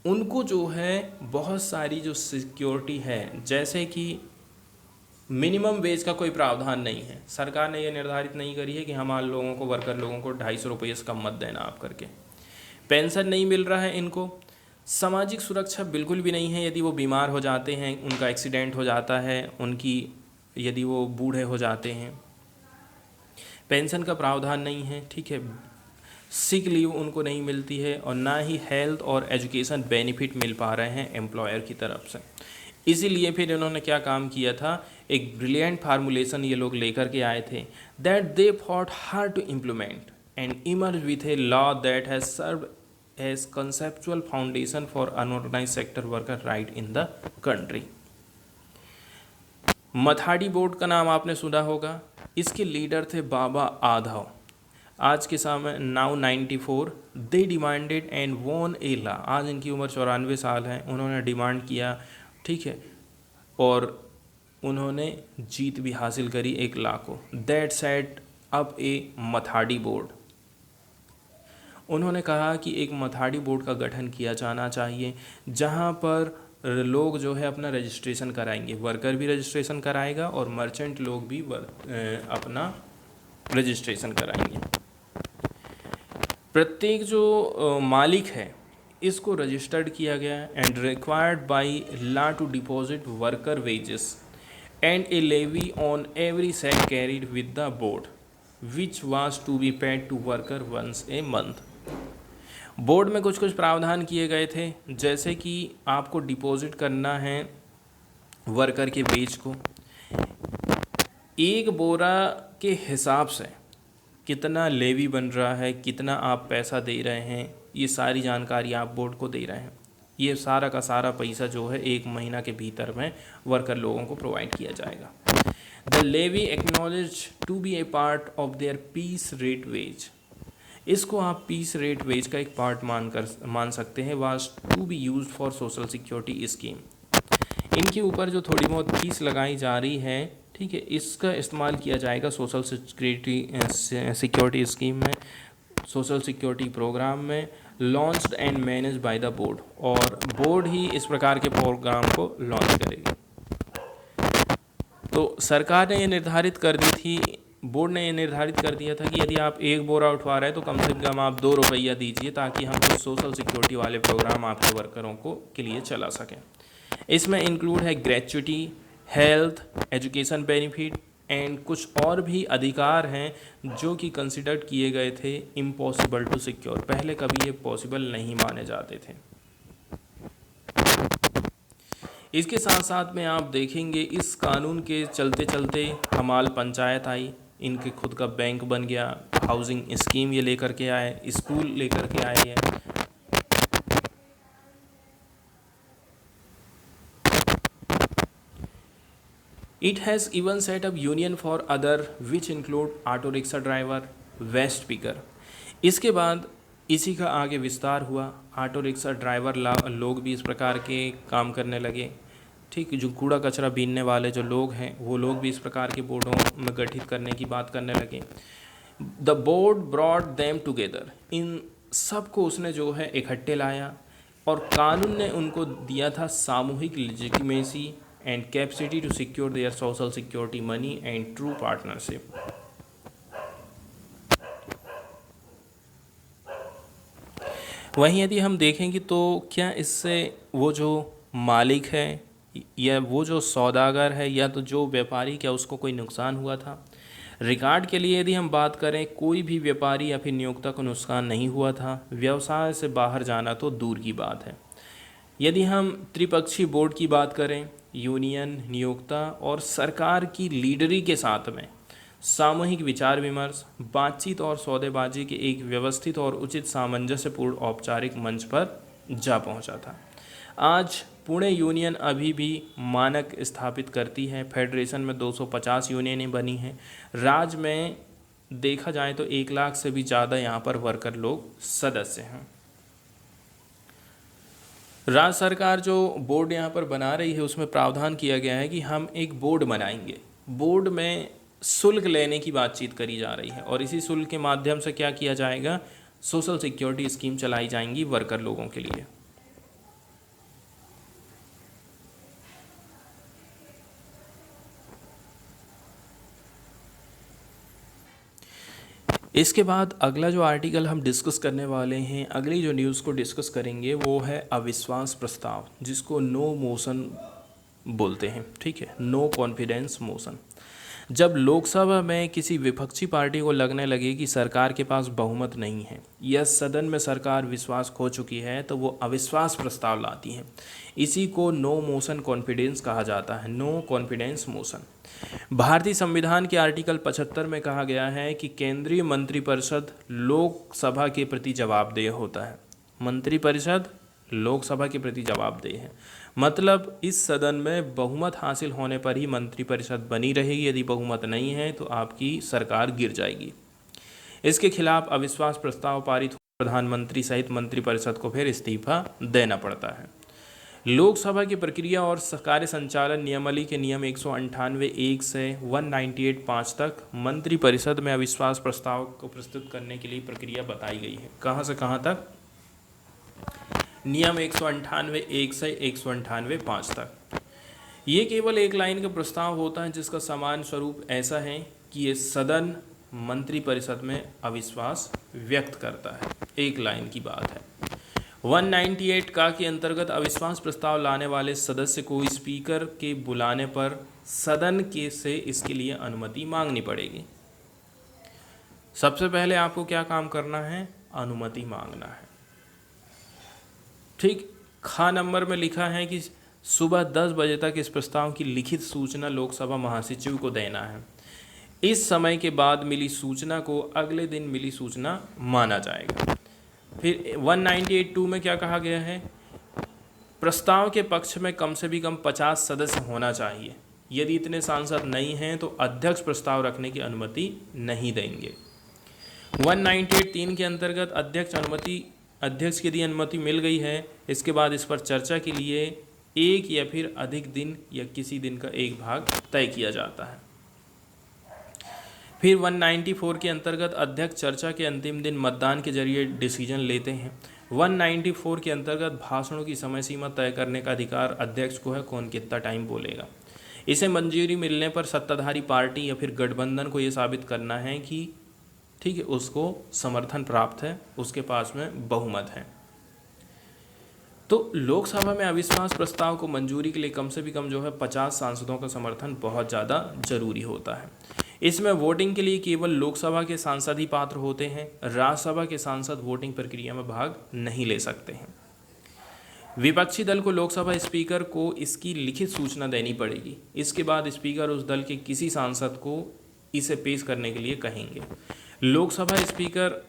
उनको जो है बहुत सारी जो सिक्योरिटी है, जैसे कि मिनिमम वेज का कोई प्रावधान नहीं है, सरकार ने ये निर्धारित नहीं करी है कि हमारे लोगों को, वर्कर लोगों को 250 रुपये से कम मत देना आप करके। पेंशन नहीं मिल रहा है इनको, सामाजिक सुरक्षा बिल्कुल भी नहीं है। यदि वो बीमार हो जाते हैं, उनका एक्सीडेंट हो जाता है, यदि वो बूढ़े हो जाते हैं, पेंशन का प्रावधान नहीं है, ठीक है, सिक लीव उनको नहीं मिलती है, और ना ही हेल्थ और एजुकेशन बेनिफिट मिल पा रहे हैं एम्प्लॉयर की तरफ से। इसीलिए फिर इन्होंने क्या काम किया था, एक ब्रिलियंट फार्मूलेशन ये लोग लेकर के आए थे, that they thought hard to implement and emerge with a law that has serve as conceptual foundation for unorganise sector worker right in the country. Mathadi board का नाम आपने सुना होगा, इसके लीडर थे बाबा आधव। आज के समय now 94, they demanded and won a law. आज इनकी उम्र 94 साल है। उन्होंने डिमांड किया, ठीक है, और उन्होंने जीत भी हासिल करी एक लॉ को, दैट सेट अब ए मथाड़ी बोर्ड। उन्होंने कहा कि एक मथाड़ी बोर्ड का गठन किया जाना चाहिए जहां पर लोग जो है अपना रजिस्ट्रेशन कराएंगे, वर्कर भी रजिस्ट्रेशन कराएगा और मर्चेंट लोग भी अपना रजिस्ट्रेशन कराएंगे। प्रत्येक जो मालिक है इसको रजिस्टर्ड किया गया and required by law to deposit worker wages and a levy on every sack carried with the board which was to be paid to worker once a month. Board में कुछ कुछ प्रावधान किए गए थे, जैसे कि आपको डिपॉजिट करना है वर्कर के वेज को, एक बोरा के हिसाब से कितना लेवी बन रहा है, कितना आप पैसा दे रहे हैं, ये सारी जानकारी आप बोर्ड को दे रहे हैं। ये सारा का सारा पैसा जो है 1 महीना के भीतर में वर्कर लोगों को प्रोवाइड किया जाएगा। The levy acknowledge to be a part of their piece rate wage. इसको आप पीस रेट वेज का एक पार्ट मान सकते हैं। Was to be use for social security scheme. इनके ऊपर जो थोड़ी बहुत फीस लगाई जा रही है, ठीक है, इसका इस्तेमाल किया जाएगा सोशल सिक्योरिटी स्कीम में, सोशल सिक्योरिटी प्रोग्राम में, launched and manage by the board, और बोर्ड ही इस प्रकार के प्रोग्राम को लॉन्च करेगी। तो सरकार ने ये निर्धारित कर दी थी, बोर्ड ने ये निर्धारित कर दिया था कि यदि आप एक बोरा उठवा रहे हैं तो कम से कम आप 2 रुपया दीजिए, ताकि हम कुछ सोशल सिक्योरिटी वाले प्रोग्राम आपके वर्करों को के लिए चला सकें। इसमें इंक्लूड है gratuity, health, education benefit and कुछ और भी अधिकार हैं जो कि कंसिडर्ड किए गए थे इम्पॉसिबल टू सिक्योर। पहले कभी ये पॉसिबल नहीं माने जाते थे। इसके साथ साथ में आप देखेंगे इस कानून के चलते चलते हमाल पंचायत आई, इनके खुद का बैंक बन गया, हाउसिंग स्कीम ये लेकर के आए, स्कूल लेकर के आए हैं। It has even set up union for other which include auto rickshaw driver, waste picker. इसके बाद इसी का आगे विस्तार हुआ, ऑटो रिक्शा ड्राइवर लोग भी इस प्रकार के काम करने लगे, ठीक। जो कूड़ा कचरा बीनने वाले जो लोग हैं वो लोग भी इस प्रकार के बोर्डों में गठित करने की बात करने लगे। The board brought them together. इन सबको उसने जो है इकट्ठे लाया और कानून ने उनको दिया था सामूहिक legitimacy and capacity to secure their social security money and true partnership. वहीं यदि हम देखेंगे तो क्या इससे वो जो मालिक है या वो जो सौदागर है या तो जो व्यापारी, क्या उसको कोई नुकसान हुआ था? रिकॉर्ड के लिए यदि हम बात करें, कोई भी व्यापारी या फिर नियोक्ता को नुकसान नहीं हुआ था। व्यवसाय से बाहर जाना तो दूर की बात है। यदि हम त्रिपक्षीय बोर्ड की बात करें, यूनियन, नियोक्ता और सरकार की लीडरी के साथ में सामूहिक विचार विमर्श, बातचीत और सौदेबाजी के एक व्यवस्थित और उचित सामंजस्यपूर्ण औपचारिक मंच पर जा पहुंचा था। आज पुणे यूनियन अभी भी मानक स्थापित करती है। फेडरेशन में 250 यूनियनें बनी हैं। राज्य में देखा जाए तो 1 लाख से भी ज़्यादा यहाँ पर वर्कर लोग सदस्य हैं। राज्य सरकार जो बोर्ड यहाँ पर बना रही है उसमें प्रावधान किया गया है कि हम एक बोर्ड बनाएंगे। बोर्ड में शुल्क लेने की बातचीत करी जा रही है और इसी शुल्क के माध्यम से क्या किया जाएगा, सोशल सिक्योरिटी स्कीम चलाई जाएंगी वर्कर लोगों के लिए। इसके बाद अगला जो आर्टिकल हम डिस्कस करने वाले हैं, अगली जो न्यूज़ को डिस्कस करेंगे वो है अविश्वास प्रस्ताव, जिसको नो मोशन बोलते हैं, ठीक है, नो कॉन्फिडेंस मोशन। जब लोकसभा में किसी विपक्षी पार्टी को लगने लगे कि सरकार के पास बहुमत नहीं है या सदन में सरकार विश्वास खो चुकी है, तो वो अविश्वास प्रस्ताव लाती है। इसी को नो मोशन कॉन्फिडेंस कहा जाता है, नो कॉन्फिडेंस मोशन। भारतीय संविधान के आर्टिकल 75 में कहा गया है कि केंद्रीय मंत्रिपरिषद लोकसभा के प्रति जवाबदेह होता है। मंत्रिपरिषद लोकसभा के प्रति जवाबदेह है, मतलब इस सदन में बहुमत हासिल होने पर ही मंत्रिपरिषद बनी रहेगी। यदि बहुमत नहीं है तो आपकी सरकार गिर जाएगी। इसके खिलाफ अविश्वास प्रस्ताव पारित हो, प्रधानमंत्री सहित मंत्रिपरिषद को फिर इस्तीफा देना पड़ता है। लोकसभा की प्रक्रिया और कार्य संचालन नियमावली के नियम 198(1) से 198(5) तक मंत्रिपरिषद में अविश्वास प्रस्ताव को प्रस्तुत करने के लिए प्रक्रिया बताई गई है। कहाँ से कहाँ तक? नियम 198(1) से 198(5) तक। ये केवल एक लाइन का प्रस्ताव होता है जिसका सामान्य स्वरूप ऐसा है कि ये सदन मंत्रिपरिषद में अविश्वास व्यक्त करता है। एक लाइन की बात है। 198 का के अंतर्गत अविश्वास प्रस्ताव लाने वाले सदस्य को स्पीकर के बुलाने पर सदन के से इसके लिए अनुमति मांगनी पड़ेगी। सबसे पहले आपको क्या काम करना है? अनुमति मांगना है। ठीक। खा नंबर में लिखा है कि सुबह 10 बजे तक इस प्रस्ताव की लिखित सूचना लोकसभा महासचिव को देना है। इस समय के बाद मिली सूचना को अगले दिन मिली सूचना माना जाएगा। फिर 198(2) में क्या कहा गया है? प्रस्ताव के पक्ष में कम से भी कम 50 सदस्य होना चाहिए। यदि इतने सांसद नहीं हैं तो अध्यक्ष प्रस्ताव रखने की अनुमति नहीं देंगे। 198(3) के अंतर्गत अध्यक्ष की यदि अनुमति मिल गई है, इसके बाद इस पर चर्चा के लिए एक या फिर अधिक दिन या किसी दिन का एक भाग तय किया जाता है। फिर 194 के अंतर्गत अध्यक्ष चर्चा के अंतिम दिन मतदान के जरिए डिसीजन लेते हैं। 194 के अंतर्गत भाषणों की समय सीमा तय करने का अधिकार अध्यक्ष को है, कौन कितना टाइम बोलेगा। इसे मंजूरी मिलने पर सत्ताधारी पार्टी या फिर गठबंधन को ये साबित करना है कि ठीक है, उसको समर्थन प्राप्त है, उसके पास में बहुमत है। तो लोकसभा में अविश्वास प्रस्ताव को मंजूरी के लिए कम से भी कम जो है 50 सांसदों का समर्थन बहुत ज़्यादा जरूरी होता है। इसमें वोटिंग के लिए केवल लोकसभा के सांसद ही पात्र होते हैं। राज्यसभा के सांसद वोटिंग प्रक्रिया में भाग नहीं ले सकते हैं। विपक्षी दल को लोकसभा स्पीकर को इसकी लिखित सूचना देनी पड़ेगी। इसके बाद स्पीकर उस दल के किसी सांसद को इसे पेश करने के लिए कहेंगे। लोकसभा स्पीकर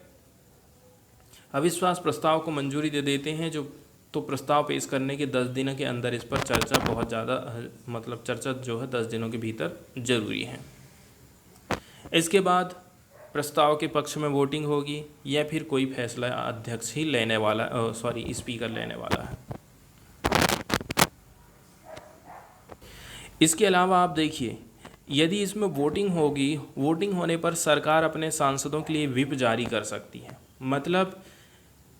अविश्वास प्रस्ताव को मंजूरी दे देते हैं तो प्रस्ताव पेश करने के 10 दिनों के अंदर इस पर चर्चा बहुत ज़्यादा चर्चा जो है 10 दिनों के भीतर जरूरी है। इसके बाद प्रस्ताव के पक्ष में वोटिंग होगी या फिर कोई फैसला अध्यक्ष ही लेने वाला स्पीकर लेने वाला है। इसके अलावा आप देखिए, यदि इसमें वोटिंग होगी, वोटिंग होने पर सरकार अपने सांसदों के लिए व्हिप जारी कर सकती है। मतलब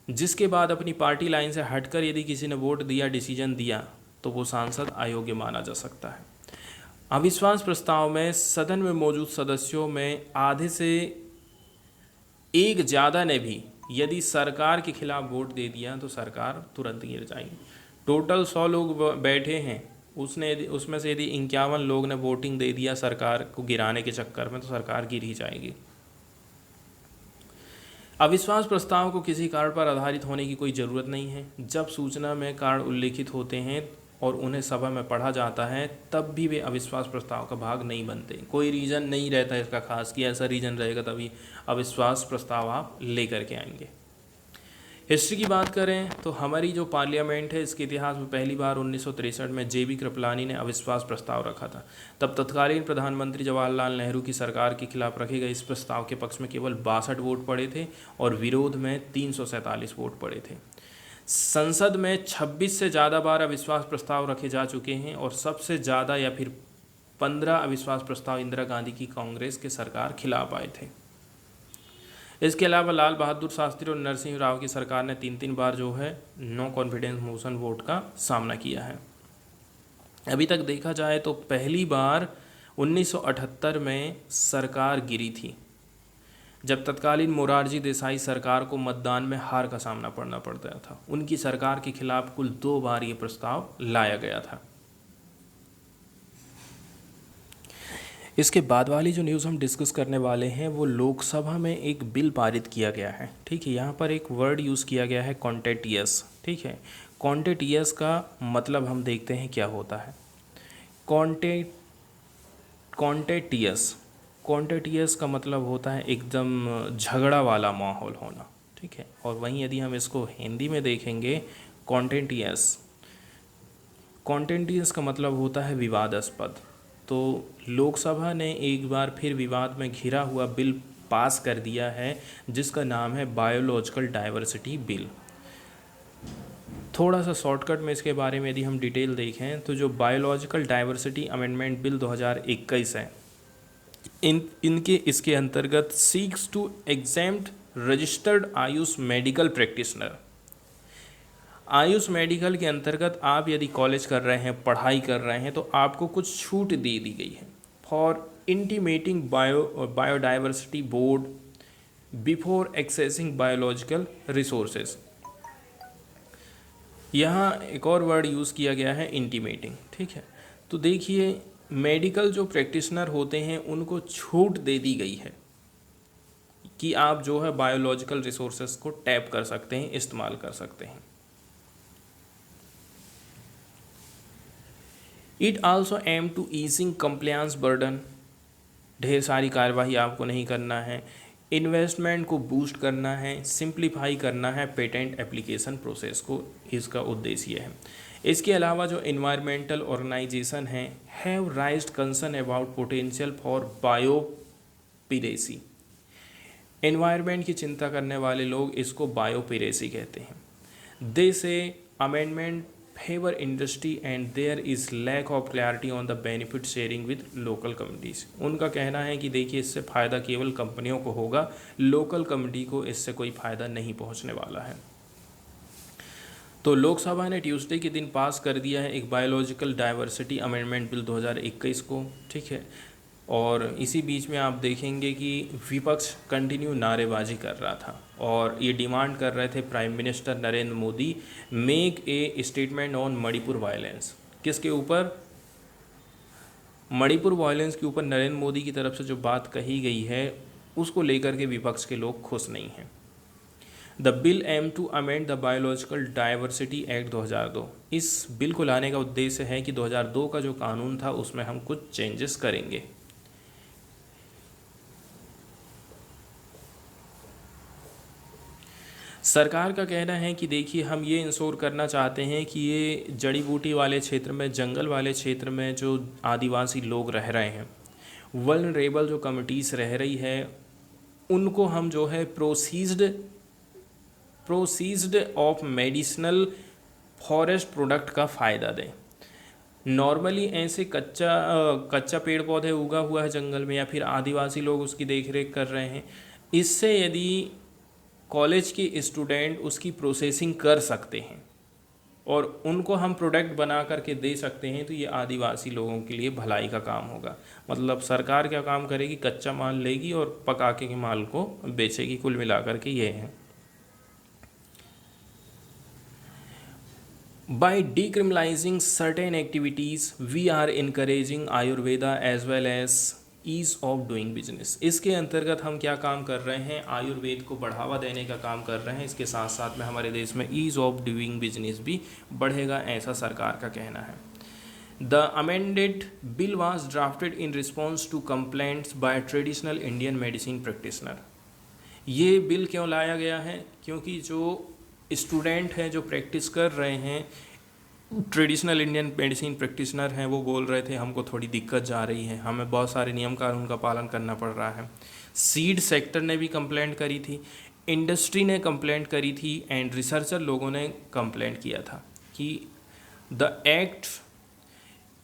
जिसके बाद अपनी पार्टी लाइन से हटकर यदि किसी ने वोट दिया, डिसीजन दिया, तो वो सांसद अयोग्य माना जा सकता है। अविश्वास प्रस्ताव में सदन में मौजूद सदस्यों में आधे से एक ज़्यादा ने भी यदि सरकार के खिलाफ वोट दे दिया तो सरकार तुरंत गिर जाएगी। टोटल 100 लोग बैठे हैं, उसमें से यदि 51 लोग ने वोटिंग दे दिया सरकार को गिराने के चक्कर में, तो सरकार गिर ही जाएगी। अविश्वास प्रस्ताव को किसी कारण पर आधारित होने की कोई ज़रूरत नहीं है। जब सूचना में कारण उल्लेखित होते हैं और उन्हें सभा में पढ़ा जाता है, तब भी वे अविश्वास प्रस्ताव का भाग नहीं बनते। कोई रीज़न नहीं रहता इसका खास कि ऐसा रीज़न रहेगा तभी अविश्वास प्रस्ताव आप लेकर के आएंगे। हिस्ट्री की बात करें तो हमारी जो पार्लियामेंट है, इसके इतिहास में पहली बार 1963 में JB कृपलानी ने अविश्वास प्रस्ताव रखा था। तब तत्कालीन प्रधानमंत्री जवाहरलाल नेहरू की सरकार के खिलाफ रखे गए इस प्रस्ताव के पक्ष में केवल 62 वोट पड़े थे और विरोध में 347 वोट पड़े थे। संसद में 26 से ज़्यादा बार अविश्वास प्रस्ताव रखे जा चुके हैं और सबसे ज़्यादा या फिर 15 अविश्वास प्रस्ताव इंदिरा गांधी की कांग्रेस के सरकार खिलाफ आए थे। इसके अलावा लाल बहादुर शास्त्री और नरसिंह राव की सरकार ने 3 बार जो है नो कॉन्फिडेंस मोशन वोट का सामना किया है। अभी तक देखा जाए तो पहली बार 1978 में सरकार गिरी थी, जब तत्कालीन मोरारजी देसाई सरकार को मतदान में हार का सामना करना पड़ता था। उनकी सरकार के खिलाफ कुल 2 बार ये प्रस्ताव लाया गया था। इसके बाद वाली जो न्यूज़ हम डिस्कस करने वाले हैं वो लोकसभा में एक बिल पारित किया गया है। ठीक है, यहाँ पर एक वर्ड यूज़ किया गया है कॉन्टेटियस। ठीक है, कॉन्टेटियस का मतलब हम देखते हैं क्या होता है। कॉन्टेटियस का मतलब होता है एकदम झगड़ा वाला माहौल होना। ठीक है, और वहीं यदि हम इसको हिंदी में देखेंगे, कॉन्टेंटियस का मतलब होता है विवादास्पद। तो लोकसभा ने एक बार फिर विवाद में घिरा हुआ बिल पास कर दिया है जिसका नाम है बायोलॉजिकल डाइवर्सिटी बिल। थोड़ा सा शॉर्टकट में इसके बारे में यदि हम डिटेल देखें तो जो बायोलॉजिकल डाइवर्सिटी अमेंडमेंट बिल 2021 है, इनके इसके अंतर्गत seeks to exempt registered AYUSH medical practitioner. AYUSH medical के अंतर्गत आप यदि कॉलेज कर रहे हैं, पढ़ाई कर रहे हैं, तो आपको कुछ छूट दे दी गई है for intimating biodiversity board before accessing biological resources. यहाँ एक और वर्ड यूज़ किया गया है, इंटीमेटिंग। ठीक है, तो देखिए मेडिकल जो प्रैक्टिशनर होते हैं उनको छूट दे दी गई है कि आप जो है बायोलॉजिकल रिसोर्सेज को टैप कर सकते हैं, इस्तेमाल कर सकते हैं। It also aim to easing compliance burden, ढेर सारी कार्यवाही आपको नहीं करना है, इन्वेस्टमेंट को बूस्ट करना है, सिंप्लीफाई करना है पेटेंट एप्लीकेशन प्रोसेस को, इसका उद्देश्य है। इसके अलावा जो इन्वायरमेंटल ऑर्गेनाइजेशन हैं have राइज्ड concern about potential for biopiracy. Environment की चिंता करने वाले लोग इसको बायोपिरेसी कहते हैं। They say amendment favour industry and there is lack of clarity on the benefit sharing with local communities. उनका कहना है कि देखिए इससे फ़ायदा केवल कंपनियों को होगा, लोकल कम्युनिटी को इससे कोई फ़ायदा नहीं पहुंचने वाला है। तो लोकसभा ने ट्यूसडे के दिन पास कर दिया है एक बायोलॉजिकल डाइवर्सिटी अमेंडमेंट बिल 2021 को। ठीक है, और इसी बीच में आप देखेंगे कि विपक्ष कंटिन्यू नारेबाजी कर रहा था और ये डिमांड कर रहे थे prime minister Narendra Modi make a statement on Manipur violence. किसके ऊपर? मणिपुर वायलेंस के ऊपर नरेंद्र मोदी की तरफ से जो बात कही गई है उसको लेकर के विपक्ष के लोग खुश नहीं हैं। The bill aim to amend the biological diversity act 2002। इस बिल को लाने का उद्देश्य है कि 2002 का जो कानून था उसमें हम कुछ चेंजेस करेंगे। सरकार का कहना है कि देखिए हम ये इंश्योर करना चाहते हैं कि ये जड़ी बूटी वाले क्षेत्र में, जंगल वाले क्षेत्र में जो आदिवासी लोग रह रहे हैं, वल्नरेबल जो कम्युनिटीज़ रह रही है, उनको हम जो है प्रोसीज्ड ऑफ मेडिसिनल फॉरेस्ट प्रोडक्ट का फ़ायदा दें। नॉर्मली ऐसे कच्चा पेड़ पौधे उगा हुआ है जंगल में या फिर आदिवासी लोग उसकी देख रेख कर रहे हैं, इससे यदि कॉलेज के स्टूडेंट उसकी प्रोसेसिंग कर सकते हैं और उनको हम प्रोडक्ट बना करके दे सकते हैं तो ये आदिवासी लोगों के लिए भलाई का काम होगा। मतलब सरकार क्या काम करेगी, कच्चा माल लेगी और पका के माल को बेचेगी। कुल मिलाकर के ये है। By decriminalizing certain activities, we are encouraging Ayurveda as well as ease of doing business। इसके अंतर्गत हम क्या काम कर रहे हैं? आयुर्वेद को बढ़ावा देने का काम कर रहे हैं। इसके साथ साथ में हमारे देश में ईज़ ऑफ डूइंग बिजनेस भी बढ़ेगा, ऐसा सरकार का कहना है। The amended bill was drafted in response to complaints by traditional Indian medicine practitioner. ये बिल क्यों लाया गया है? क्योंकि जो स्टूडेंट हैं जो प्रैक्टिस कर रहे हैं, ट्रेडिशनल इंडियन मेडिसिन प्रैक्टिशनर हैं, वो बोल रहे थे हमको थोड़ी दिक्कत जा रही है, हमें बहुत सारे नियम कानून का पालन करना पड़ रहा है। सीड सेक्टर ने भी कंप्लेंट करी थी, इंडस्ट्री ने कंप्लेंट करी थी एंड रिसर्चर लोगों ने कंप्लेंट किया था कि the act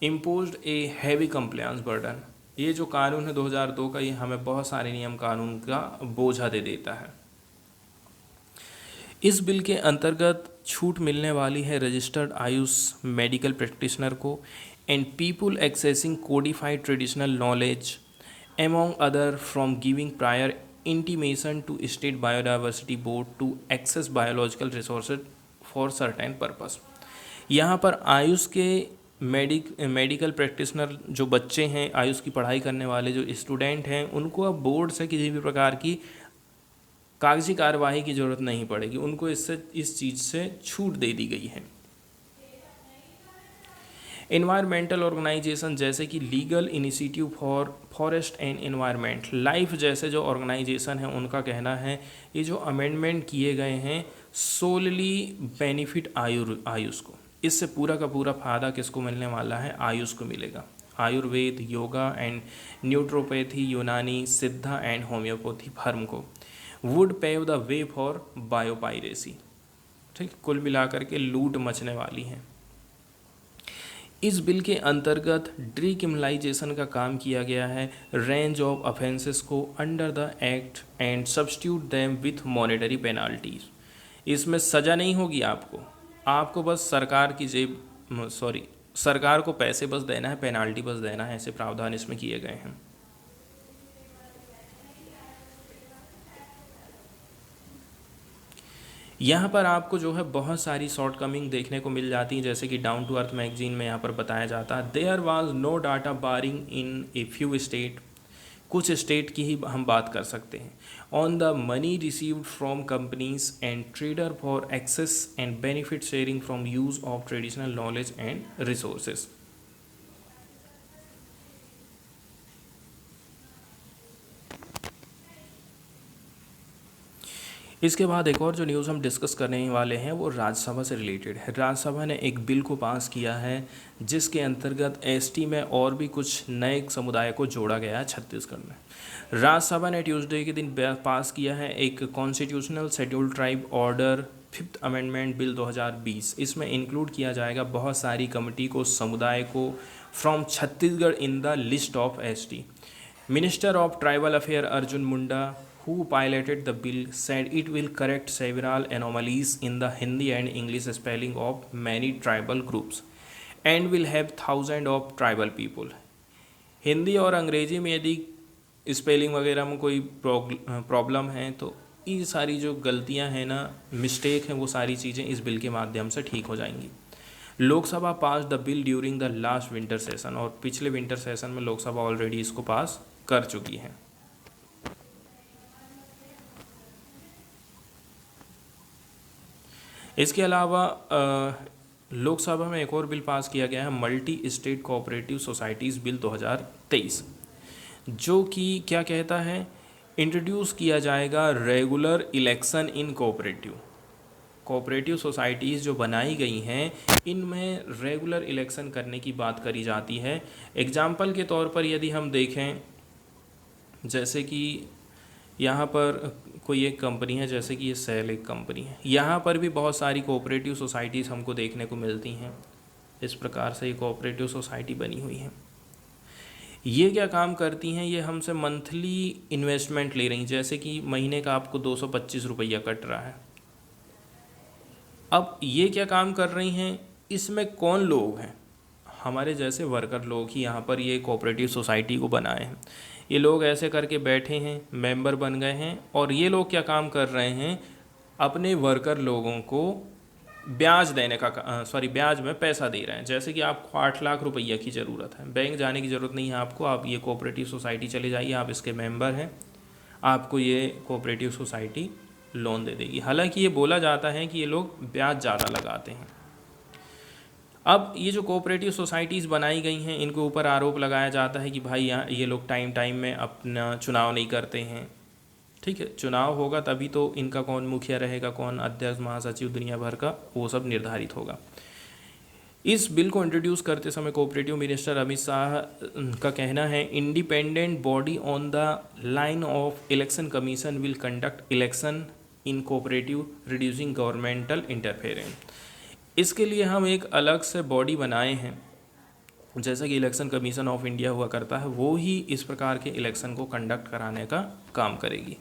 imposed a heavy compliance burden. ये जो कानून है 2002 का, ये हमें बहुत सारे नियम कानून का बोझा दे देता है। इस बिल के अंतर्गत छूट मिलने वाली है रजिस्टर्ड आयुष मेडिकल प्रैक्टिशनर को and people accessing codified traditional knowledge among other from giving prior intimation to state biodiversity board to access biological resources for certain purpose. यहाँ पर आयुष के मेडिकल प्रैक्टिशनर जो बच्चे हैं, आयुष की पढ़ाई करने वाले जो स्टूडेंट हैं, उनको अब बोर्ड से किसी भी प्रकार की कागजी कार्यवाही की ज़रूरत नहीं पड़ेगी। उनको इस चीज़ से छूट दे दी गई है। एनवायरमेंटल ऑर्गेनाइजेशन जैसे कि legal initiative for forest and environment life जैसे जो ऑर्गेनाइजेशन है, उनका कहना है ये जो अमेंडमेंट किए गए हैं सोलली बेनिफिट आयुष को। इससे पूरा का पूरा फ़ायदा किसको मिलने वाला है? आयुष को मिलेगा। Ayurveda, yoga and naturopathy, Unani, Siddha and homeopathy firm को would pave the way for biopiracy. ठीक, कुल मिलाकर के लूट मचने वाली है। इस बिल के अंतर्गत डीक्रिमिनलाइजेशन का काम किया गया है रेंज ऑफ ऑफेंसेस को under the act and substitute them with monetary penalties. इसमें सज़ा नहीं होगी आपको, आपको बस सरकार की सरकार को पैसे बस देना है, पेनाल्टी बस देना है, ऐसे प्रावधान इसमें किए गए हैं। यहाँ पर आपको जो है बहुत सारी शॉर्टकमिंग देखने को मिल जाती हैं, जैसे कि डाउन टू अर्थ मैगजीन में यहाँ पर बताया जाता है there was no data barring in a few state, कुछ स्टेट की ही हम बात कर सकते हैं, on the money received from companies and trader for access and benefit sharing from use of traditional knowledge and resources. इसके बाद एक और जो न्यूज़ हम डिस्कस करने वाले हैं वो राज्यसभा से रिलेटेड है। राज्यसभा ने एक बिल को पास किया है जिसके अंतर्गत एसटी में और भी कुछ नए समुदाय को जोड़ा गया है छत्तीसगढ़ में। राज्यसभा ने ट्यूसडे के दिन पास किया है एक constitutional scheduled tribe order 5th amendment bill 2020। इसमें इंक्लूड किया जाएगा बहुत सारी कमिटी को, समुदाय को from Chhattisgarh in the list of ST. Minister of tribal affair Arjun Munda who piloted the bill said it will correct several anomalies in the Hindi and English spelling of many tribal groups and will have thousands of tribal people। Hindi और अंग्रेजी में यदि spelling वगैरह में कोई problem है तो ये सारी जो गलतियां हैं ना, मिस्टेक हैं, वो सारी चीज़ें इस बिल के माध्यम से ठीक हो जाएंगी। लोकसभा पास the bill during the last winter session, और पिछले विंटर सेशन में लोकसभा ऑलरेडी इसको पास कर चुकी है। इसके अलावा लोकसभा में एक और बिल पास किया गया है multi state cooperative societies bill 2023, जो कि क्या कहता है, इंट्रोड्यूस किया जाएगा regular election in cooperative societies जो बनाई गई हैं इनमें रेगुलर इलेक्शन करने की बात करी जाती है। एग्जाम्पल के तौर पर यदि हम देखें, जैसे कि यहाँ पर कोई एक कंपनी है, जैसे कि ये सेल एक कंपनी है, यहाँ पर भी बहुत सारी कोऑपरेटिव सोसाइटीज़ हमको देखने को मिलती हैं। इस प्रकार से ये कोऑपरेटिव सोसाइटी बनी हुई है। ये क्या काम करती हैं, ये हमसे मंथली इन्वेस्टमेंट ले रही हैं, जैसे कि महीने का आपको 225 रुपया कट रहा है। अब ये क्या काम कर रही हैं, इसमें कौन लोग हैं, हमारे जैसे वर्कर लोग ही यहाँ पर ये कोऑपरेटिव सोसाइटी को बनाए हैं। ये लोग ऐसे करके बैठे हैं, मेंबर बन गए हैं, और ये लोग क्या काम कर रहे हैं, अपने वर्कर लोगों को ब्याज देने का ब्याज में पैसा दे रहे हैं। जैसे कि आपको 8 लाख रुपया की ज़रूरत है, बैंक जाने की ज़रूरत नहीं है आपको, आप ये कोऑपरेटिव सोसाइटी चले जाइए, आप इसके मेंबर हैं, आपको ये कोऑपरेटिव सोसाइटी लोन दे देगी। हालांकि ये बोला जाता है कि ये लोग ब्याज ज़्यादा लगाते हैं। अब ये जो कोऑपरेटिव सोसाइटीज़ बनाई गई हैं इनके ऊपर आरोप लगाया जाता है कि भाई यहाँ ये लोग टाइम में अपना चुनाव नहीं करते हैं। ठीक है, चुनाव होगा तभी तो इनका कौन मुखिया रहेगा, कौन अध्यक्ष, महासचिव, दुनिया भर का वो सब निर्धारित होगा। इस बिल को इंट्रोड्यूस करते समय कोऑपरेटिव मिनिस्टर अमित शाह का कहना है independent body on the line of election commission will conduct election in cooperative reducing governmental interference. इसके लिए हम एक अलग से बॉडी बनाए हैं, जैसा कि इलेक्शन कमीशन ऑफ इंडिया हुआ करता है, वो ही इस प्रकार के इलेक्शन को कंडक्ट कराने का काम करेगी।